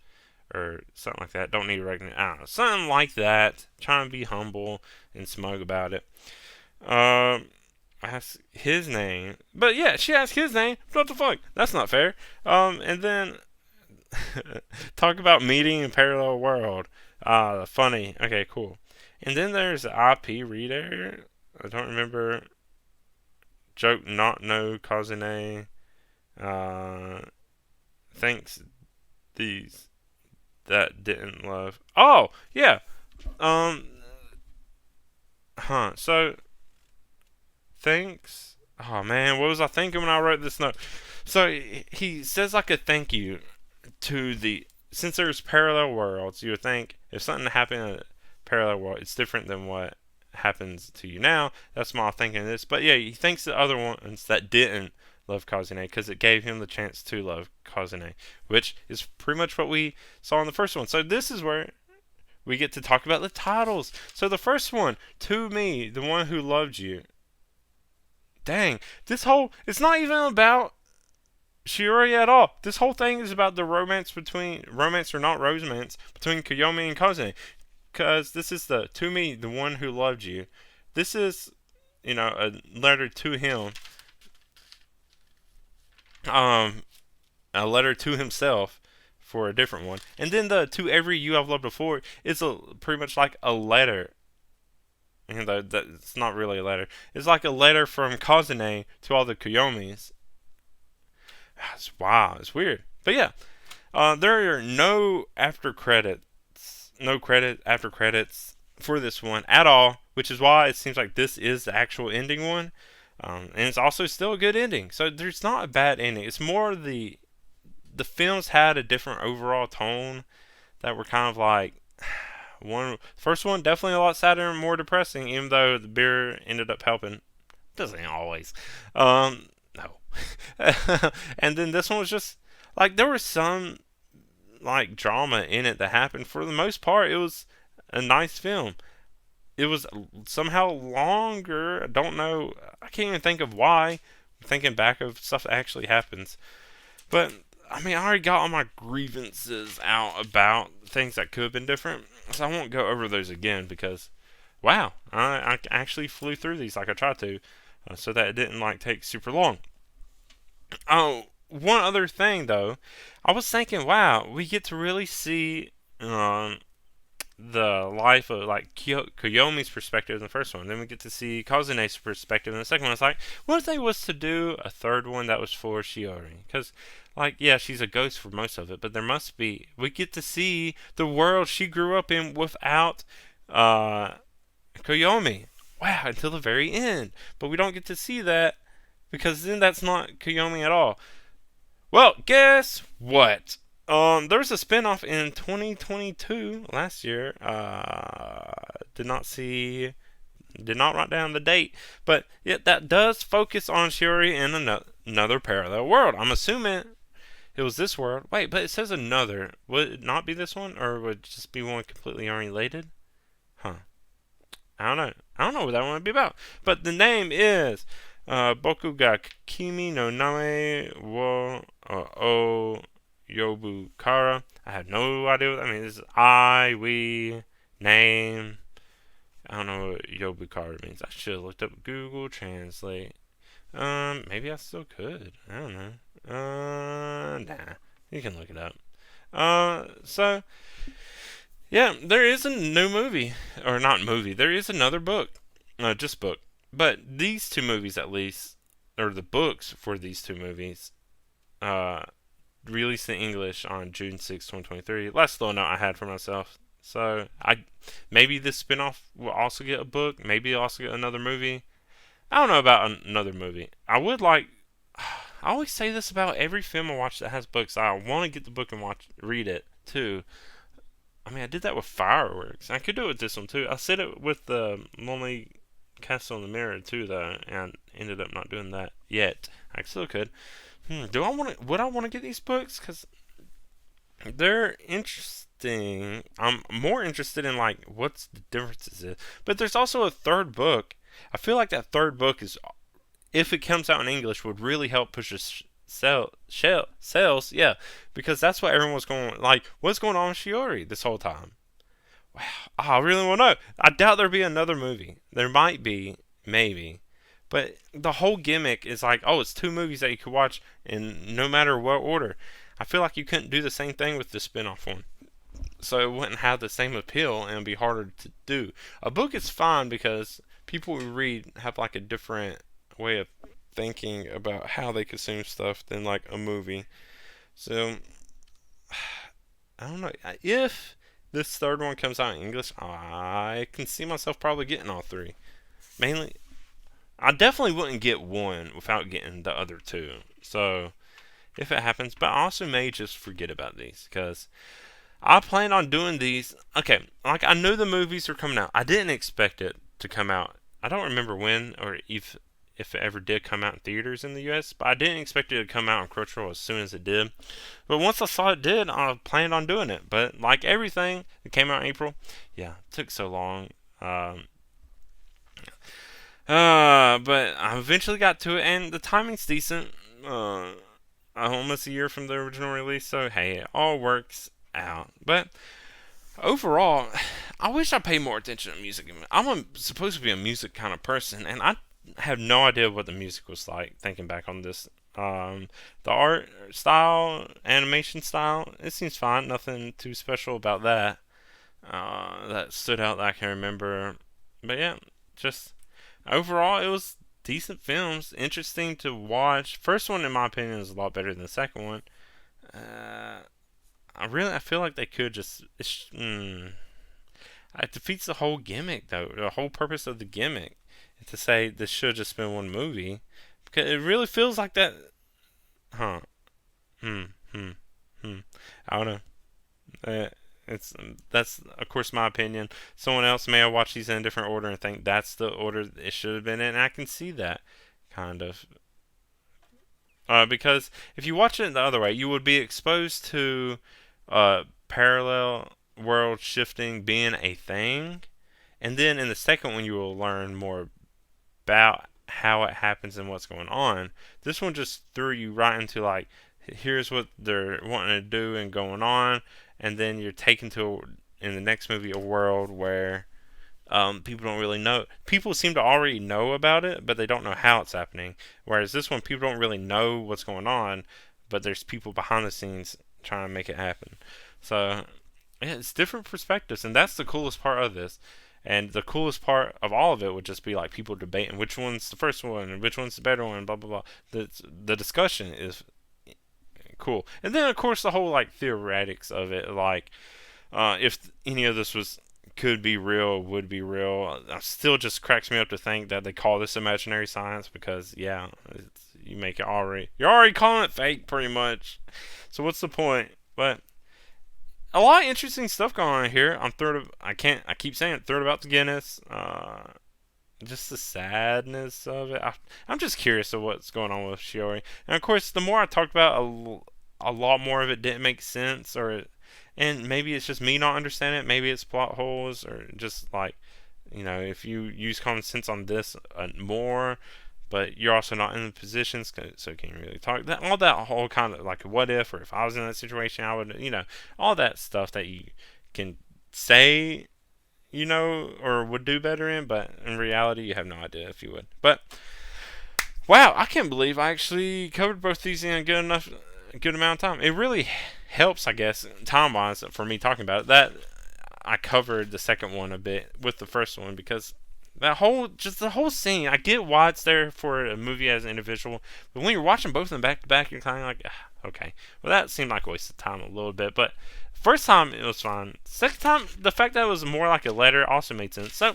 or something like that. Don't need recognition. I don't know, something like that. Trying to be humble and smug about it. Ask his name, but yeah, she asked his name. What the fuck? That's not fair. And then Talk about meeting in parallel world. Funny. Okay, cool. And then there's the IP reader. I don't remember. Joke not no Kazune. Uh, thanks these that didn't love. Oh yeah. Um. So thanks. Oh man, what was I thinking when I wrote this note? So he says like a thank you to the, since there's parallel worlds, you would think if something happened in a parallel world, it's different than what happens to you now. That's my thinking of this. But yeah, he thinks the other ones that didn't love Kazune because it gave him the chance to love Kazune, which is pretty much what we saw in the first one. So this is where we get to talk about the titles. So the first one, To Me, the One Who Loved You. Dang, this whole, it's not even about Shiori at all. This whole thing is about the romance or not romance between Koyomi and Kazune. Because this is the To Me, the One Who Loved You. This is, a letter to him. A letter to himself for a different one. And then the To Every You I've Loved Before is pretty much like a letter. And it's not really a letter. It's like a letter from Kazune to all the Koyomis. Wow, it's weird. But yeah, there are no after credits, no credit after credits for this one at all, which is why it seems like this is the actual ending one. And it's also still a good ending. So there's not a bad ending. It's more the films had a different overall tone that were kind of like first one definitely a lot sadder and more depressing, even though the beer ended up helping. Doesn't always. No. And then this one was just like there was some like drama in it that happened. For the most part, it was a nice film. It was somehow longer. I don't know. I can't even think of why. I'm thinking back of stuff that actually happens. But I mean, I already got all my grievances out about things that could have been different, so I won't go over those again because, wow, I actually flew through these like I tried to, so that it didn't like take super long. Oh, one other thing though, I was thinking, wow, we get to really see the life of like Koyomi's perspective in the first one. Then we get to see Kazune's perspective in the second one. It's like, what if they was to do a third one that was for Shiori? Because, like, yeah, she's a ghost for most of it, but there must be. We get to see the world she grew up in without Koyomi. Wow, until the very end. But we don't get to see that because then that's not Koyomi at all. Well, guess what? There was a spinoff in 2022 last year. Did not write down the date, but yeah, that does focus on Shiori in another parallel world. I'm assuming it was this world. Wait, but it says another. Would it not be this one, or would it just be one completely unrelated? Huh. I don't know. I don't know what that one would be about. But the name is Boku ga Kimi no Name wo o Yobu Kara. I have no idea what that means. This is I, we, name. I don't know what Yobu Kara means. I should have looked up Google Translate. Maybe I still could. I don't know. Nah. You can look it up. So, yeah, there is a new movie. Or not movie. There is another book. Just book. But these two movies, at least, or the books for these two movies, released in English on June 6, 2023. Last little note I had for myself. So, maybe this spinoff will also get a book. Maybe it'll also get another movie. I don't know about another movie. I always say this about every film I watch that has books. I want to get the book and read it, too. I mean, I did that with Fireworks. I could do it with this one, too. I said it with the Lonely Castle in the Mirror, too, though, and ended up not doing that yet. I still could. Would I want to get these books? Because they're interesting. I'm more interested in, like, what's the differences is. But there's also a third book. I feel like that third book is, if it comes out in English, would really help push the sales. Yeah, because that's what everyone was going, like, what's going on with Shiori this whole time? Wow, I really want to know. I doubt there'll be another movie. There might be, maybe. But the whole gimmick is like, oh, it's two movies that you could watch in no matter what order. I feel like you couldn't do the same thing with the spin-off one. So it wouldn't have the same appeal and be harder to do. A book is fine because people who read have like a different way of thinking about how they consume stuff than like a movie. So I don't know. If this third one comes out in English, I can see myself probably getting all three. Mainly, I definitely wouldn't get one without getting the other two. So if it happens, but I also may just forget about these because I plan on doing these. Okay, like I knew the movies were coming out. I didn't expect it to come out. I don't remember when or if it ever did come out in theaters in the U.S., but I didn't expect it to come out on Crunchyroll as soon as it did. But once I saw it did, I planned on doing it. But like everything that came out in April, yeah, it took so long. But I eventually got to it, and the timing's decent. Almost a year from the original release, so hey, it all works out. But overall, I wish I paid more attention to music. Supposed to be a music kind of person, and I have no idea what the music was like. Thinking back on this, the art style, animation style, it seems fine. Nothing too special about that. That stood out that I can remember. But yeah, just overall, it was decent films, interesting to watch. First one, in my opinion, is a lot better than the second one. I feel like they could just. It defeats the whole gimmick, though. The whole purpose of the gimmick is to say this should just been one movie, because it really feels like that. Huh? Hmm. Hmm. Hmm. I don't know. That's of course my opinion. Someone else may have watched these in a different order and think that's the order it should have been in. And I can see that kind of. Because if you watch it the other way, you would be exposed to parallel world shifting being a thing, and then in the second one you will learn more about how it happens and what's going on. This one just threw you right into like, here's what they're wanting to do and going on, and then you're taken to in the next movie a world where people don't really know. People seem to already know about it, but they don't know how it's happening. Whereas this one, people don't really know what's going on, but there's people behind the scenes trying to make it happen. So yeah, it's different perspectives, and that's the coolest part of this. And the coolest part of all of it would just be like people debating which one's the first one and which one's the better one, blah blah blah. The discussion is cool, and then of course the whole like theoretics of it, like if any of this was could be real, would be real. Still just cracks me up to think that they call this imaginary science because yeah, you make it already. You're already calling it fake, pretty much. So what's the point? But a lot of interesting stuff going on here. I keep saying it. Thrilled about the Guinness. Just the sadness of it. I'm just curious of what's going on with Shiori. And of course, the more I talked about, a lot more of it didn't make sense, and maybe it's just me not understanding it. Maybe it's plot holes, or just like, if you use common sense on this more, but you're also not in the positions, so you can't really talk. All that whole kind of like, what if, or if I was in that situation, I would, all that stuff that you can say, or would do better in, but in reality, you have no idea if you would. But wow, I can't believe I actually covered both these in a good amount of time. It really helps, I guess, time-wise, for me talking about it, that I covered the second one a bit with the first one, because the whole scene, I get why it's there for a movie as an individual, but when you're watching both of them back to back, you're kind of like, okay, well, that seemed like a waste of time a little bit. But first time it was fine. Second time, the fact that it was more like a letter also made sense. So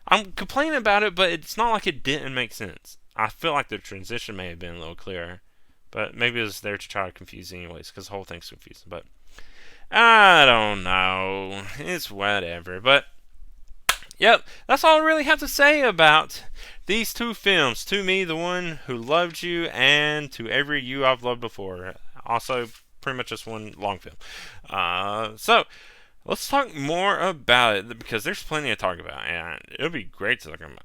I'm complaining about it, but it's not like it didn't make sense. I feel like the transition may have been a little clearer, but maybe it was there to try to confuse anyways, because the whole thing's confusing. But I don't know. It's whatever. But yep, that's all I really have to say about these two films. To me, the one who loved you, and to every you I've loved before. Also, pretty much just one long film. So, let's talk more about it, because there's plenty to talk about, and it'll be great to talk about.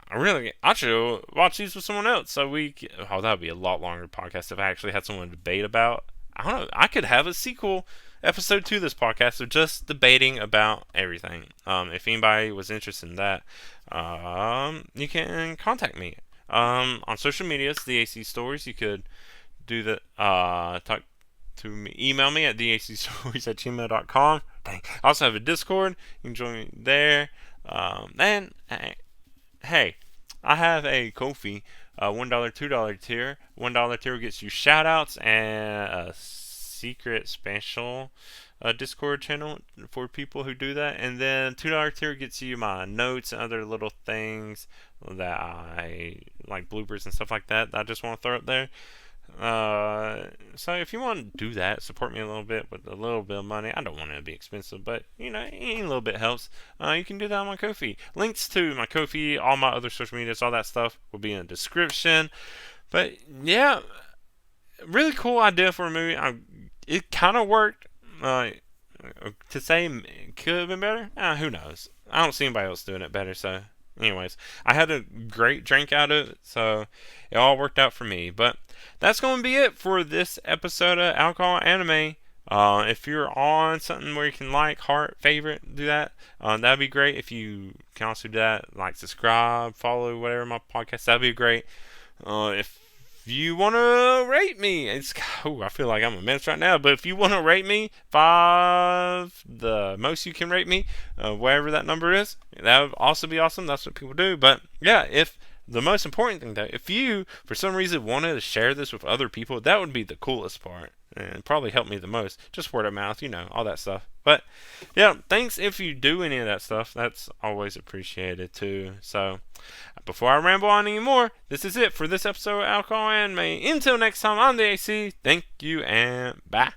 I should watch these with someone else, so that would be a lot longer podcast if I actually had someone to debate about. I don't know, I could have a sequel episode to this podcast of just debating about everything. If anybody was interested in that, you can contact me on social media. It's the AC Stories. You could do the to me, email me at theacstories@gmail.com. Dang. I also have a Discord. You can join me there. And hey, I have a Ko-fi, $1, $2 tier. $1 tier gets you shout outs and a secret special Discord channel for people who do that. And then $2 tier gets you my notes and other little things that I like, bloopers and stuff like that I just want to throw up there. So if you want to do that, support me a little bit with a little bit of money. I don't want it to be expensive, but any little bit helps. You can do that on my Ko-fi. Links to my Ko-fi, all my other social medias, all that stuff will be in the description. But yeah, really cool idea for a movie. It kind of worked. To say it could have been better, who knows? I don't see anybody else doing it better. So, anyways, I had a great drink out of it, so it all worked out for me. But that's going to be it for this episode of Alcohol Anime. If you're on something where you can like, heart, favorite, do that. That'd be great. If you can also do that, like, subscribe, follow, whatever, my podcast, that'd be great. If you want to rate me, I feel like I'm a mess right now, but if you want to rate me 5, the most you can rate me, whatever that number is, that would also be awesome. That's what people do. But yeah, the most important thing, though, if you for some reason wanted to share this with other people, that would be the coolest part and probably help me the most. Just word of mouth, all that stuff. But yeah, thanks if you do any of that stuff. That's always appreciated too. So before I ramble on anymore, this is it for this episode of Alcohol Anime. Until next time, I'm the AC. Thank you and bye.